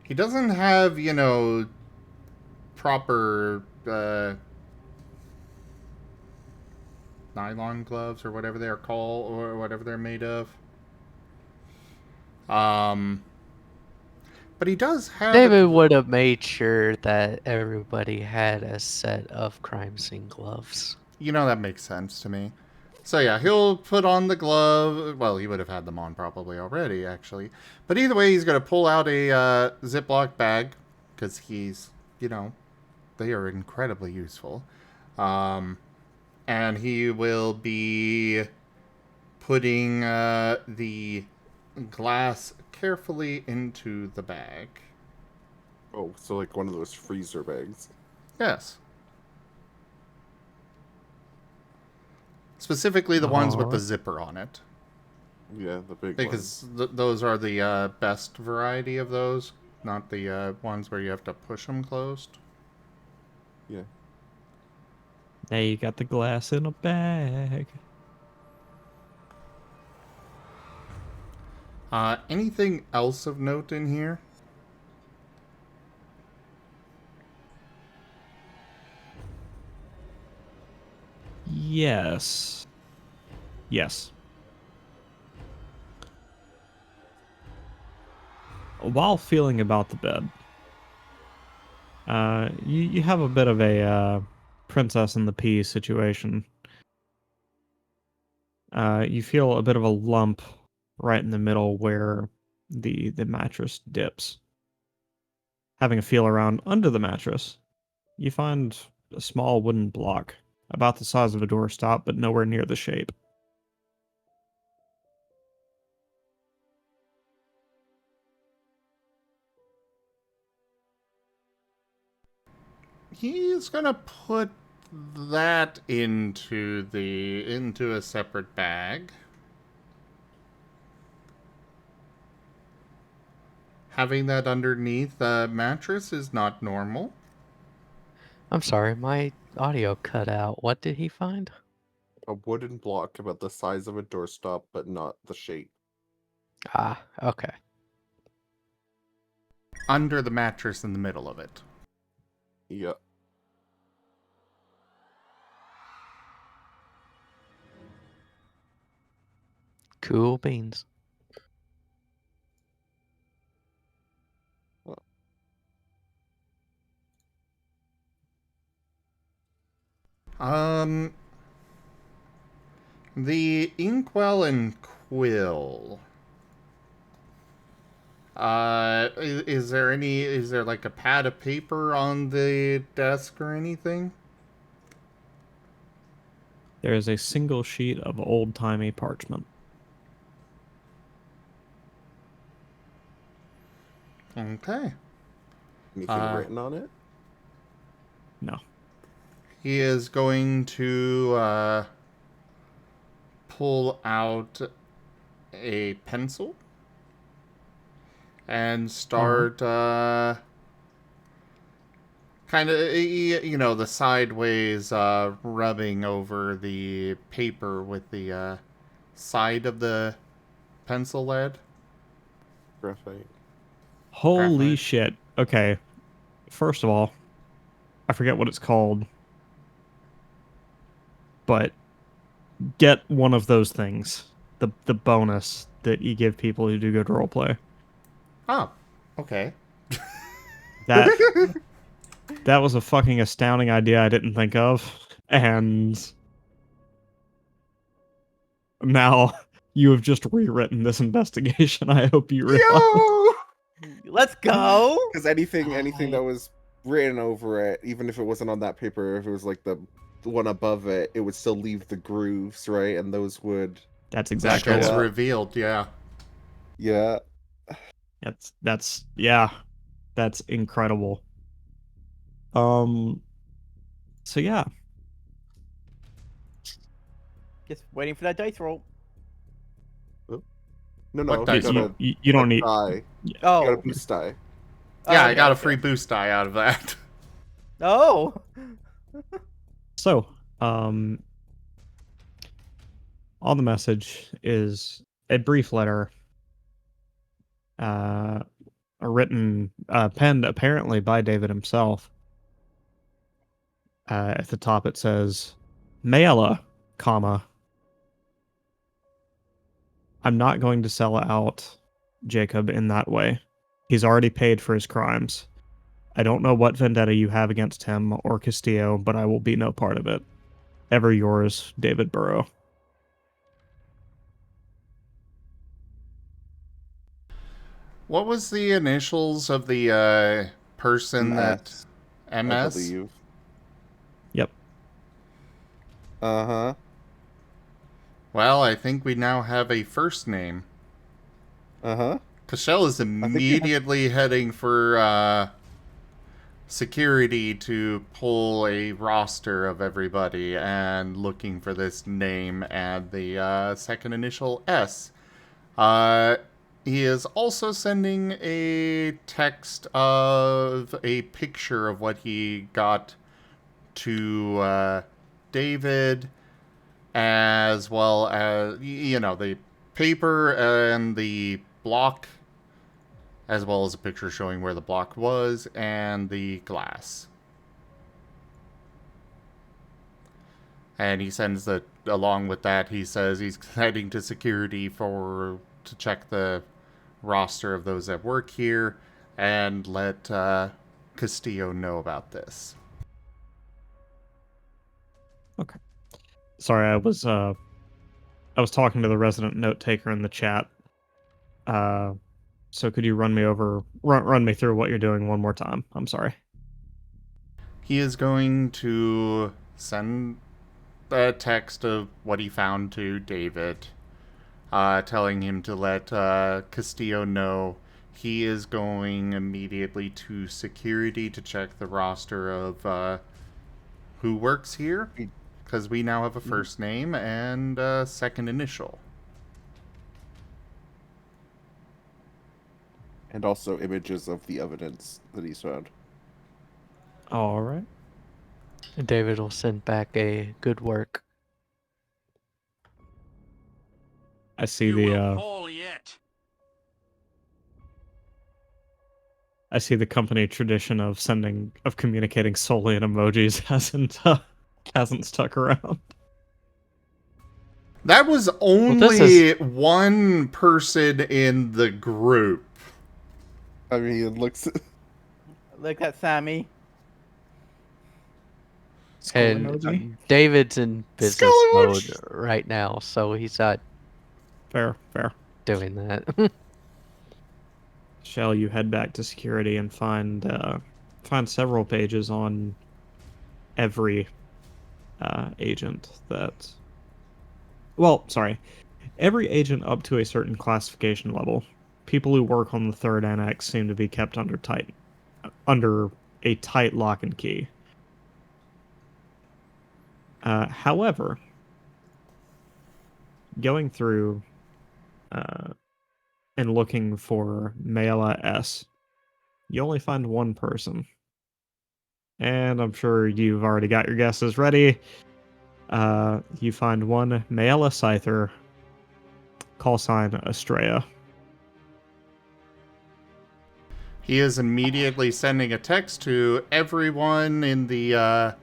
he doesn't have, you know, proper, nylon gloves or whatever they're called, or whatever they're made of. But he does have... David would have made sure that everybody had a set of crime scene gloves. You know, that makes sense to me. So yeah, he'll put on the glove. Well, he would have had them on probably already, actually. But either way, he's going to pull out a Ziploc bag, because he's, you know, they are incredibly useful. And he will be putting the glass carefully into the bag. Oh, so like one of those freezer bags. Yes. Specifically the ones with the Alright. zipper on it. Yeah, the big ones. Because those are the best variety of those, not the ones where you have to push them closed. Yeah. Now you got the glass in a bag. Anything else of note in here? Yes. Yes. While feeling about the bed, you have a bit of a princess and the pea situation. You feel a bit of a lump right in the middle where the mattress dips. Having a feel around under the mattress, you find a small wooden block about the size of a doorstop, but nowhere near the shape. He's gonna put that into a separate bag. Having that underneath the mattress is not normal. I'm sorry, my audio cut out. What did he find? A wooden block about the size of a doorstop, but not the shape. Ah, okay. Under the mattress in the middle of it. Yep. Cool beans. Um, the inkwell and quill. Is there like a pad of paper on the desk or anything? There is a single sheet of old-timey parchment. Okay. Anything written on it? No. He is going to pull out a pencil and start kind of, the sideways rubbing over the paper with the side of the pencil lead. Graphite. Holy Graphite. shit. Okay. First of all, I forget what it's called, but get one of those things. The bonus that you give people who do good roleplay. Oh, okay. That that was a fucking astounding idea I didn't think of, and now you have just rewritten this investigation. I hope you realize. Yo! Let's go. Because anything that was written over it, even if it wasn't on that paper, if it was like the one above it, it would still leave the grooves, right? And those would. That's That exactly gets it. revealed, yeah. Yeah. That's incredible. So yeah. Just waiting for that dice roll. No, What you dice gotta roll? You don't need. die. You Oh. got a boost die. Yeah, I Okay, got a okay. free boost die out of that. Oh. So, on the message is a brief letter, written, penned apparently by David himself. At the top it says, Mayella, comma, I'm not going to sell out Jacob in that way. He's already paid for his crimes. I don't know what vendetta you have against him or Castillo, but I will be no part of it. Ever yours, David Burrow. What was the initials of the person that I MS? believe. Yep. Uh-huh. Well, I think we now have a first name. Uh-huh. Cashel is immediately heading for security to pull a roster of everybody and looking for this name and the second initial S. He is also sending a text of a picture of what he got to David, as well as, the paper and the block, as well as a picture showing where the block was, and the glass. And he sends the along with that, he says he's heading to security to check the roster of those that work here and let Castillo know about this. Okay. Sorry, I was talking to the resident note taker in the chat. So could you run me through what you're doing one more time? I'm sorry. He is going to send a text of what he found to David, telling him to let Castillo know he is going immediately to security to check the roster of who works here, because we now have a first name and a second initial. And also images of the evidence that he's found. All right. David will send back a good work. I see You will the fall yet. I see the company tradition of communicating solely in emojis hasn't stuck around. That was only one person in the group. I mean, it looks... Look at Sammy. Skull And emoji. David's in business Skull mode emoji. right now, so he's not Fair. doing that. Shall you head back to security and find several pages on every agent that... Well, sorry. Every agent up to a certain classification level. People who work on the third annex seem to be kept under a tight lock and key. However, going through and looking for Mayla S, you only find one person. And I'm sure you've already got your guesses ready. You find one Mayla Scyther, call sign Estrella. He is immediately sending a text to everyone in the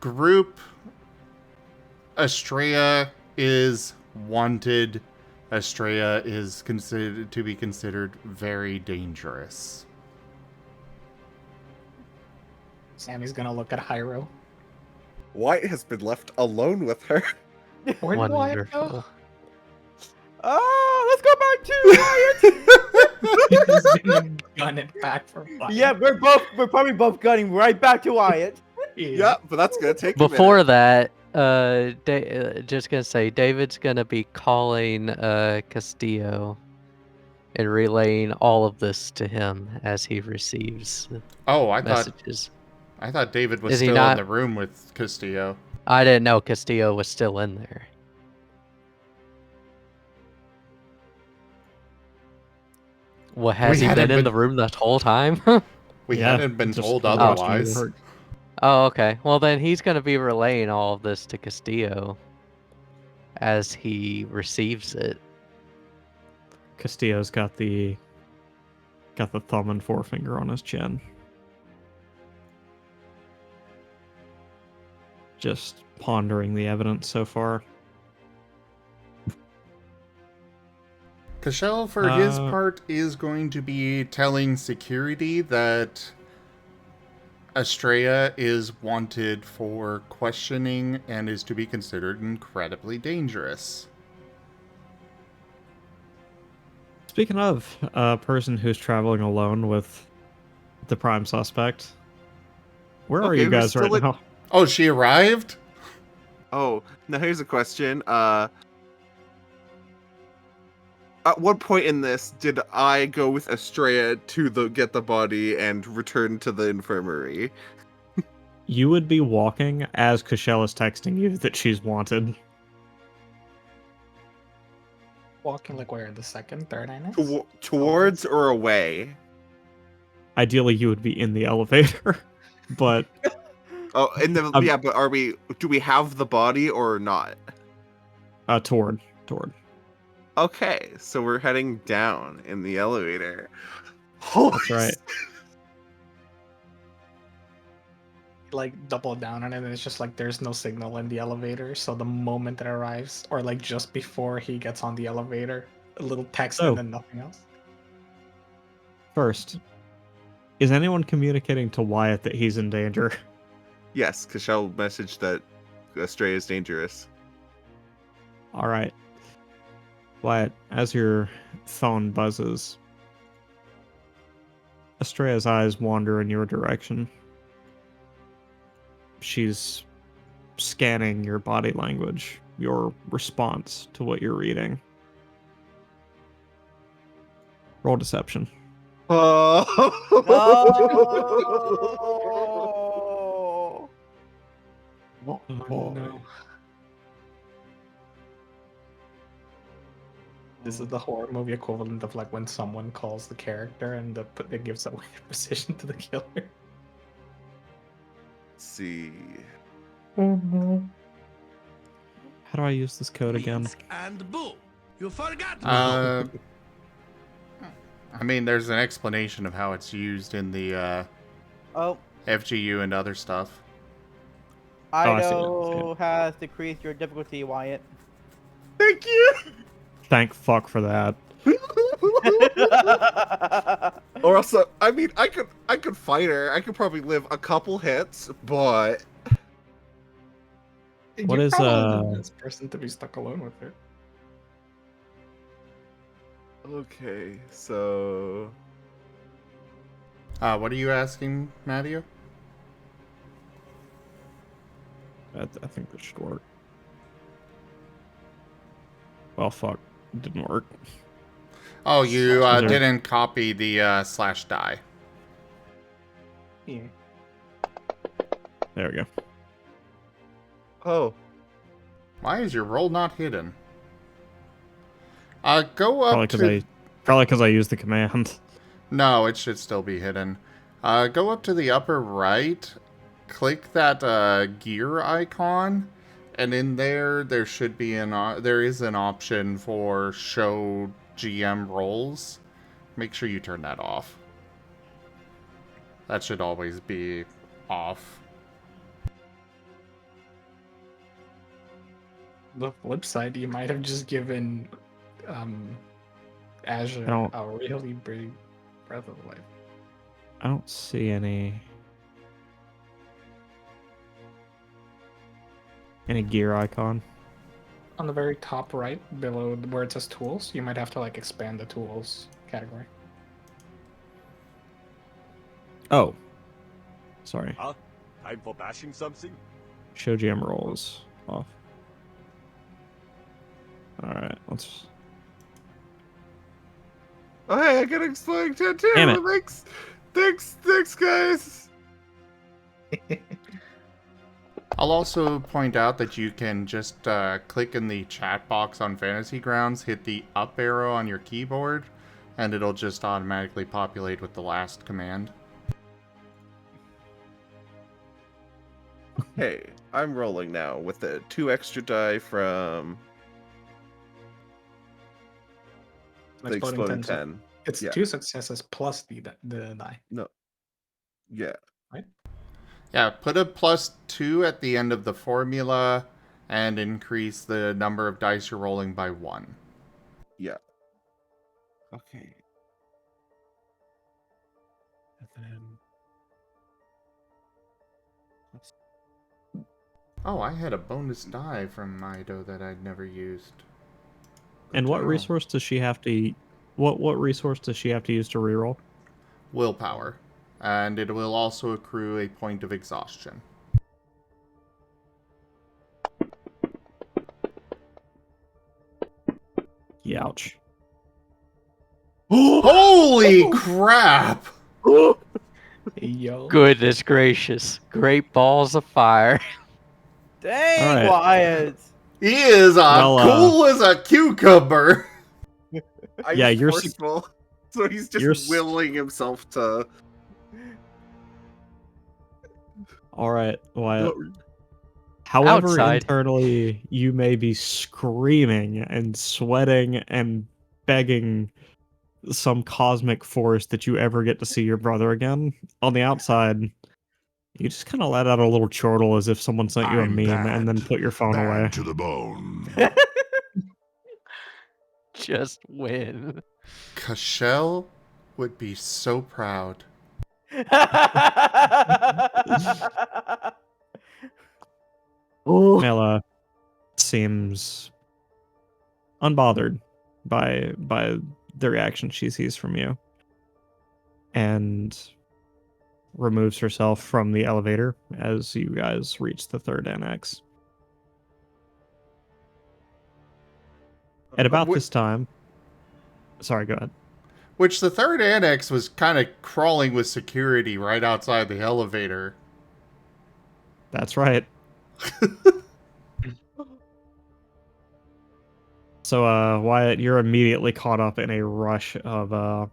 group. Estrella is wanted. Estrella is considered very dangerous. Sammy's gonna look at Hyro. Wyatt has been left alone with her. Where did Wyatt go? Wonderful. Oh, let's go back to Wyatt. He's gonna gun it back for Wyatt. Yeah, we're probably both gunning right back to Wyatt. Yeah, but that's gonna take a Before minute. that, just gonna say, David's gonna be calling Castillo and relaying all of this to him as he receives Oh, I messages. thought David was Is he still in not? the room with Castillo. I didn't know Castillo was still in there. What, has he hadn't been in been- the room that whole time? We Yeah, hadn't been just told watching otherwise. her- Oh, okay. Well, then he's going to be relaying all of this to Castillo as he receives it. Castillo's got the thumb and forefinger on his chin. Just pondering the evidence so far. Cashel, for his Uh, part, is going to be telling security that Estrella is wanted for questioning and is to be considered incredibly dangerous. Speaking of a person who's traveling alone with the prime suspect, where are Okay, you guys who's right still now? Oh, she arrived? Oh, now here's a question. At what point in this did I go with Estrella to get the body and return to the infirmary? You would be walking as Cashel is texting you that she's wanted. Walking like where? The second, third annex? Towards or away? Ideally, you would be in the elevator, but Oh, yeah, but do we have the body or not? toward. Okay, so we're heading down in the elevator. That's right. like double down on it, and it's just like there's no signal in the elevator. So the moment it arrives, or like just before he gets on the elevator, a little text So- and then nothing else. First, is anyone communicating to Wyatt that he's in danger? Yes, Kashel messaged that Astray is dangerous. All right. Wyatt, as your phone buzzes, Estrella's eyes wander in your direction. She's scanning your body language, your response to what you're reading. Roll deception. No! Oh no. This is the horror movie equivalent of like when someone calls the character and it gives away the position to the killer. Let's see. How do I use this code again? Minsk and Boo. You forgot. I mean, there's an explanation of how it's used in the Oh, FGU and other stuff. I see it, Ido has decreased your difficulty, Wyatt. Thank you. Thank fuck for that. Or also, I mean, I could fight her. I could probably live a couple hits, but What You're is, probably the best person to be stuck alone with her. okay. So What are you asking, Matteo? I think this should work. Well, fuck. It didn't work. Oh, you There. didn't copy the slash die. Yeah. There we go. oh, Why is your roll not hidden? Go up Probably because I used the command. No, it should still be hidden. Go up to the upper right, click that gear icon, and in there should be there is an option for show GM roles. Make sure you turn that off. That should always be off. The flip side, you might have just given Azure a really big breath of life. I don't see any gear icon. On the very top right, below where it says tools, you might have to like expand the tools category. Oh. Sorry. Time for bashing something? Show GM rolls off. Alright, let's... oh hey, I got an exploding tattoo. Damn it. Thanks, guys. I'll also point out that you can just click in the chat box on Fantasy Grounds, hit the up arrow on your keyboard, and it'll just automatically populate with the last command. Hey, I'm rolling now with the 2 extra die from the exploding 10. It's Yeah. 2 successes plus the die. No. Yeah. Yeah, put a +2 at the end of the formula and increase the number of dice you're rolling by 1. Yeah. Okay. And then Oh, I had a bonus die from Mido that I'd never used. And what Oh. resource does she have to... What resource does she have to use to reroll? Willpower. And it will also accrue a point of exhaustion. Youch. Holy crap! yo. Goodness gracious. Great balls of fire. Dang, Alright. Wyatt. He is cool as a cucumber! I'm Yeah, you're forceful, so he's you're just willing himself to. Alright, Wyatt. However Outside. internally you may be screaming and sweating and begging some cosmic force that you ever get to see your brother again, on the outside, You just kind of let out a little chortle as if someone sent you a I'm meme and then bad. put your phone Bad away. to the bone. Just win. Cashel would be so proud. Mela seems unbothered by the reaction she sees from you, and removes herself from the elevator as you guys reach the third annex. At about this time, sorry, go ahead. Which the third annex was kind of crawling with security right outside the elevator. That's right. So, Wyatt, you're immediately caught up in a rush of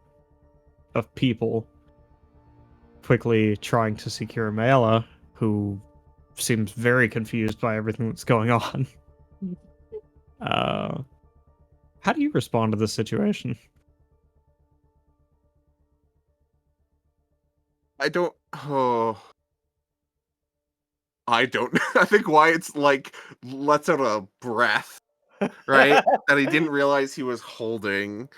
people quickly trying to secure Mela, who seems very confused by everything that's going on. How do you respond to this situation? I don't. Oh. I don't. I think Wyatt's like lets out a breath, right? That he didn't realize he was holding.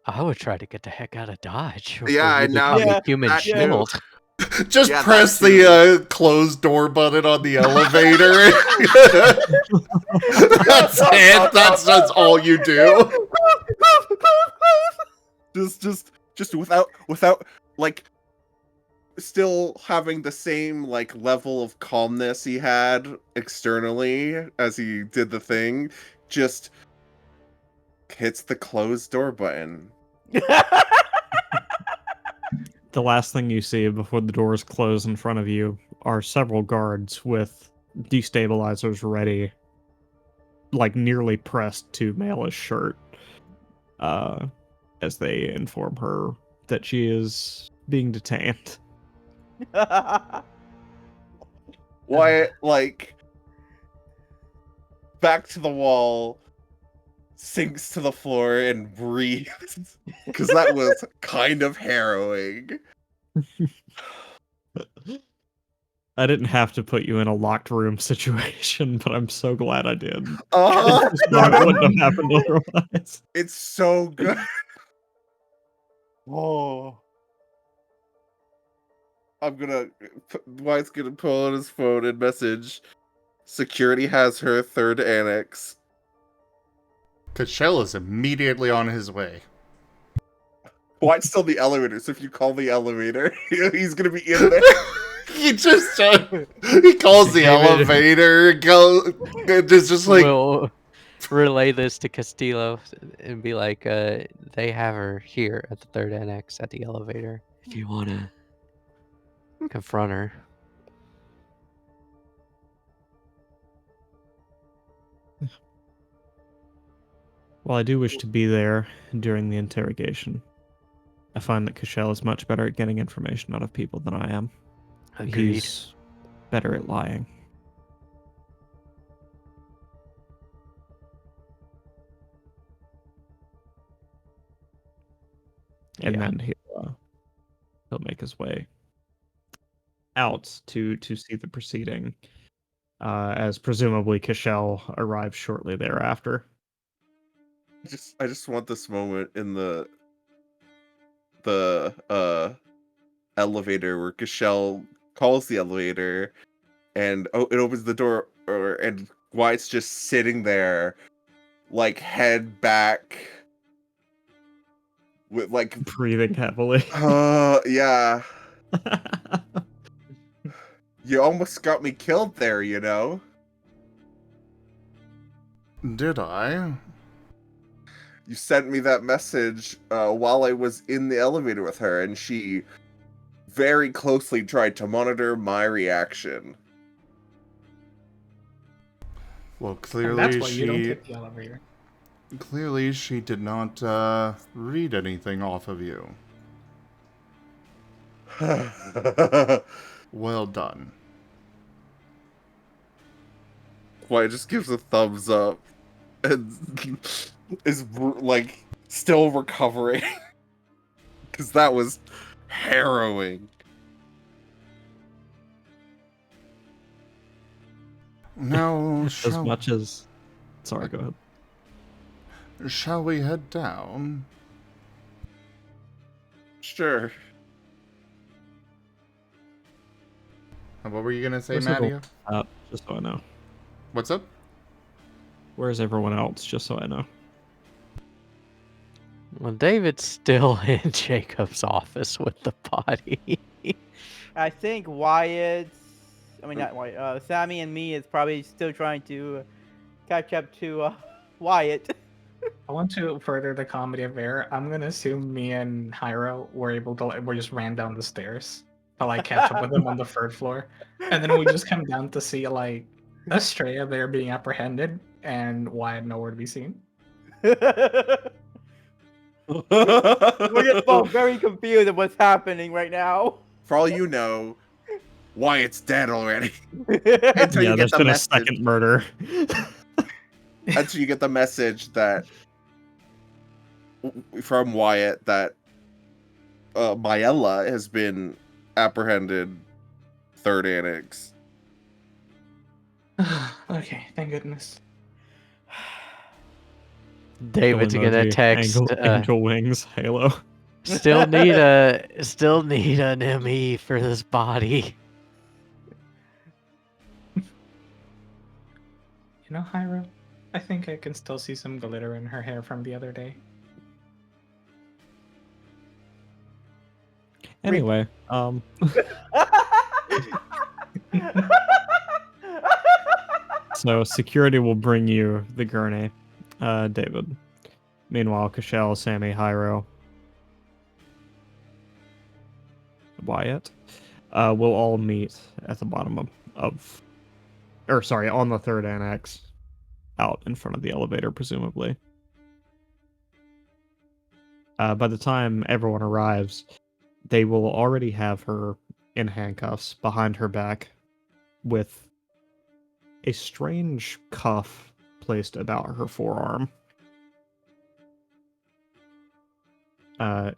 I would try to get the heck out of Dodge. Yeah, you and now become Yeah, a human that too. shield. Just Yeah, press that too. the closed door button on the elevator. That's it. That's all you do. Just without like still having the same like level of calmness he had externally as he did the thing, just hits the closed door button. The last thing you see before the doors close in front of you are several guards with destabilizers ready, like nearly pressed to Mela's shirt, as they inform her that she is being detained. Wyatt, like, back to the wall, sinks to the floor and breathes, because that was kind of harrowing. I didn't have to put you in a locked room situation, but I'm so glad I did. Oh, It wouldn't have happened otherwise. it's so good. Oh. Wyatt's gonna pull out his phone and message. Security has her third annex. Cashel is immediately on his way. Wyatt's still in the elevator, so if you call the elevator, he's gonna be in there. He just he calls the elevator. It's just like We'll relay this to Castillo and be like, they have her here at the third annex at the elevator. If you want to confront her. While I do wish to be there during the interrogation, I find that Cashel is much better at getting information out of people than I am. Agreed. He's better at lying. And Yeah. then he'll make his way out to see the proceeding, as presumably Cashel arrives shortly thereafter. I just want this moment in the elevator where Cashel calls the elevator and it opens the door and Wyatt's just sitting there like head back with like Breathing heavily. yeah. You almost got me killed there, you know? Did I? You sent me that message while I was in the elevator with her, and she very closely tried to monitor my reaction. Well, And clearly that's why you don't take the elevator. Clearly she did not read anything off of you. Well done. Wyatt just gives a thumbs up and is like still recovering because that was harrowing. Now, As much as. Sorry, go ahead. shall we head down? Sure. What were you gonna say, Where's Maddie? everyone? Just so I know. What's up? Where's everyone else? Just so I know. Well, David's still in Jacob's office with the body. I think not Wyatt. Sammy and me is probably still trying to catch up to Wyatt. I want to further the comedy of error. I'm gonna assume me and Hyro we just ran down the stairs to like catch up with them on the third floor, and then we just come down to see like Estrella there being apprehended and Wyatt nowhere to be seen. We're just both very confused of what's happening right now. For all you know, Wyatt's dead already. Yeah, Until you get there's the been message. a second murder. Until you get the message that from Wyatt that Maella has been apprehended. Third annex. Okay, thank goodness. David's Kill gonna emoji, text. angel wings, Halo. Still need an ME for this body. You know, Hyro, I think I can still see some glitter in her hair from the other day. Anyway, so security will bring you the gurney, David. Meanwhile, Cashel, Sammy, Hyro, Wyatt, will all meet at the bottom on the third annex, out in front of the elevator, presumably. By the time everyone arrives, they will already have her in handcuffs behind her back, with a strange cuff placed about her forearm.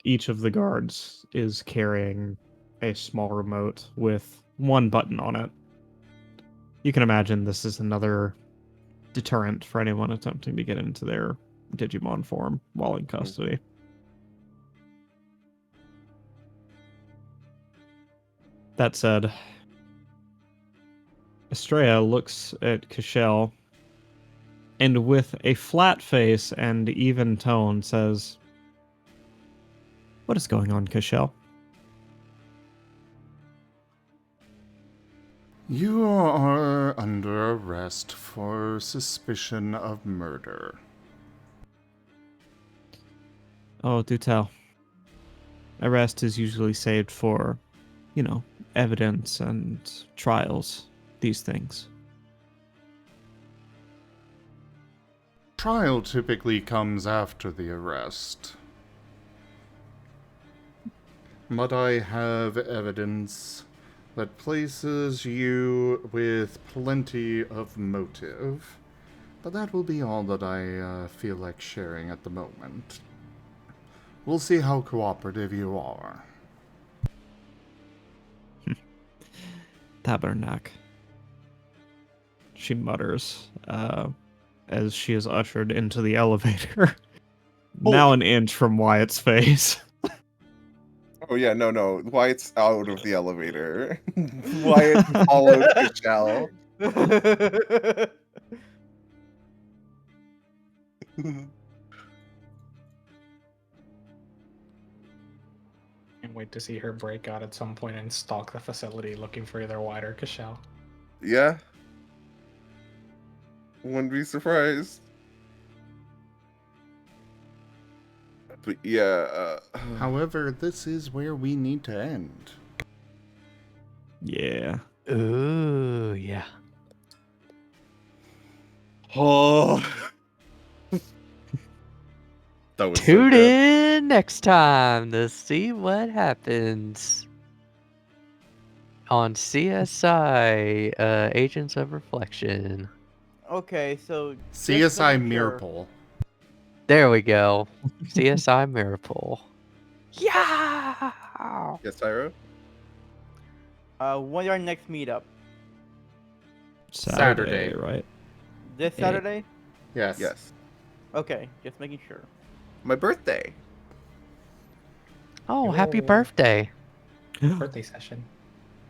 Each of the guards is carrying a small remote with one button on it. You can imagine this is another deterrent for anyone attempting to get into their Digimon form while in custody. That said, Estrella looks at Cashel and with a flat face and even tone says, "What is going on, Cashel?" You are under arrest for suspicion of murder. Oh, do tell. Arrest is usually saved for, evidence and trials, these things. Trial typically comes after the arrest. But I have evidence that places you with plenty of motive. But that will be all that I feel like sharing at the moment. We'll see how cooperative you are. Tabernacle. She mutters, as she is ushered into the elevator. Now an inch from Wyatt's face. Oh yeah, no. Wyatt's out of the elevator. Wyatt followed Michelle. Can't wait to see her break out at some point and stalk the facility looking for either Wyatt or Cashel. Yeah. Wouldn't be surprised. But yeah. However, this is where we need to end. Yeah. Ooh, yeah. Oh. That was so Tune good. in next time to see what happens on CSI Agents of Reflection. Okay, so CSI Mirrorpool. There we go. CSI Mirrorpool. Yeah. Yes, Tyro? When's our next meetup? Saturday. right? This Yeah. Saturday? Yes. Yes. Okay, just making sure. My birthday. Oh, happy Yo. birthday. Birthday session.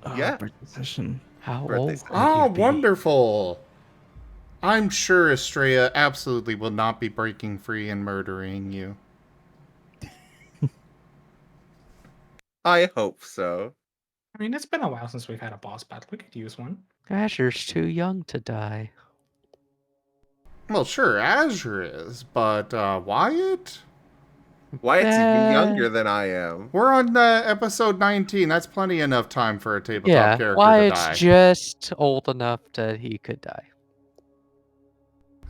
Oh, Yeah. birthday session. How Birthday old session. will Oh, you be? wonderful. I'm sure Estrella absolutely will not be breaking free and murdering you. I hope so. I mean, it's been a while since we've had a boss battle. We could use one. Asher's too young to die. Well, sure, Azure is, but Wyatt? Wyatt's even Uh, younger than I am. We're on episode 19. That's plenty enough time for a tabletop Yeah, character Wyatt's to die. just old enough that he could die.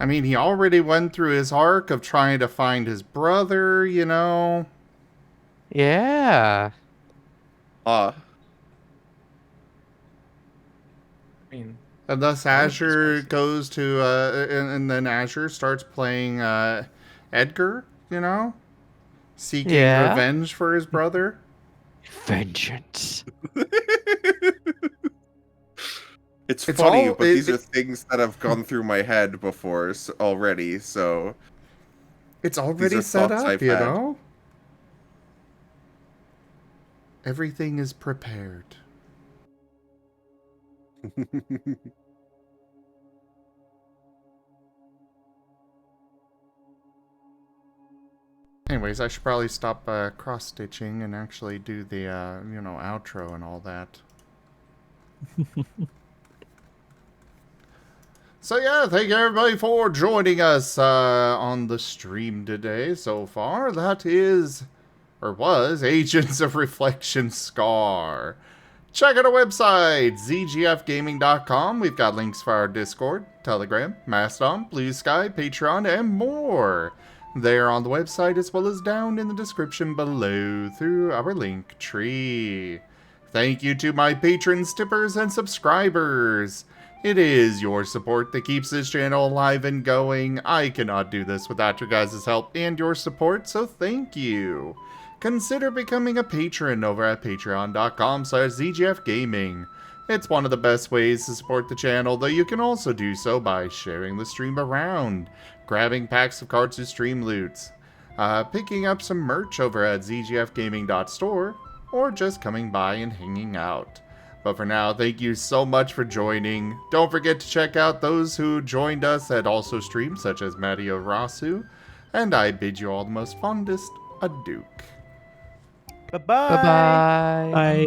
I mean, he already went through his arc of trying to find his brother, you know? Yeah. I mean, And thus That would be Azure spicy. goes to, and then Azure starts playing Edgar, you know? Seeking Yeah. revenge for his brother. Vengeance. It's It's funny, all- but it- these are it- things that have gone through my head before already, so... It's already are set thoughts up, I've you had. know? Everything is prepared. Anyways, I should probably stop cross-stitching and actually do the, outro and all that. So yeah, thank you everybody for joining us on the stream today so far. That is, or was, Agents of Reflection Scar. Check out our website, zgfgaming.com. We've got links for our Discord, Telegram, Mastodon, Blue Sky, Patreon, and more. There on the website as well as down in the description below through our link tree. Thank you to my patrons, tippers, and subscribers. It is your support that keeps this channel alive and going. I cannot do this without your guys' help and your support, so thank you. Consider becoming a patron over at patreon.com/zgfgaming. It's one of the best ways to support the channel, though you can also do so by sharing the stream around, grabbing packs of cards to stream loots, picking up some merch over at zgfgaming.store, or just coming by and hanging out. But for now, thank you so much for joining. Don't forget to check out those who joined us at also streams, such as Mario Rasu, and I bid you all the most fondest adieu. Bye-bye. Bye-bye. Bye.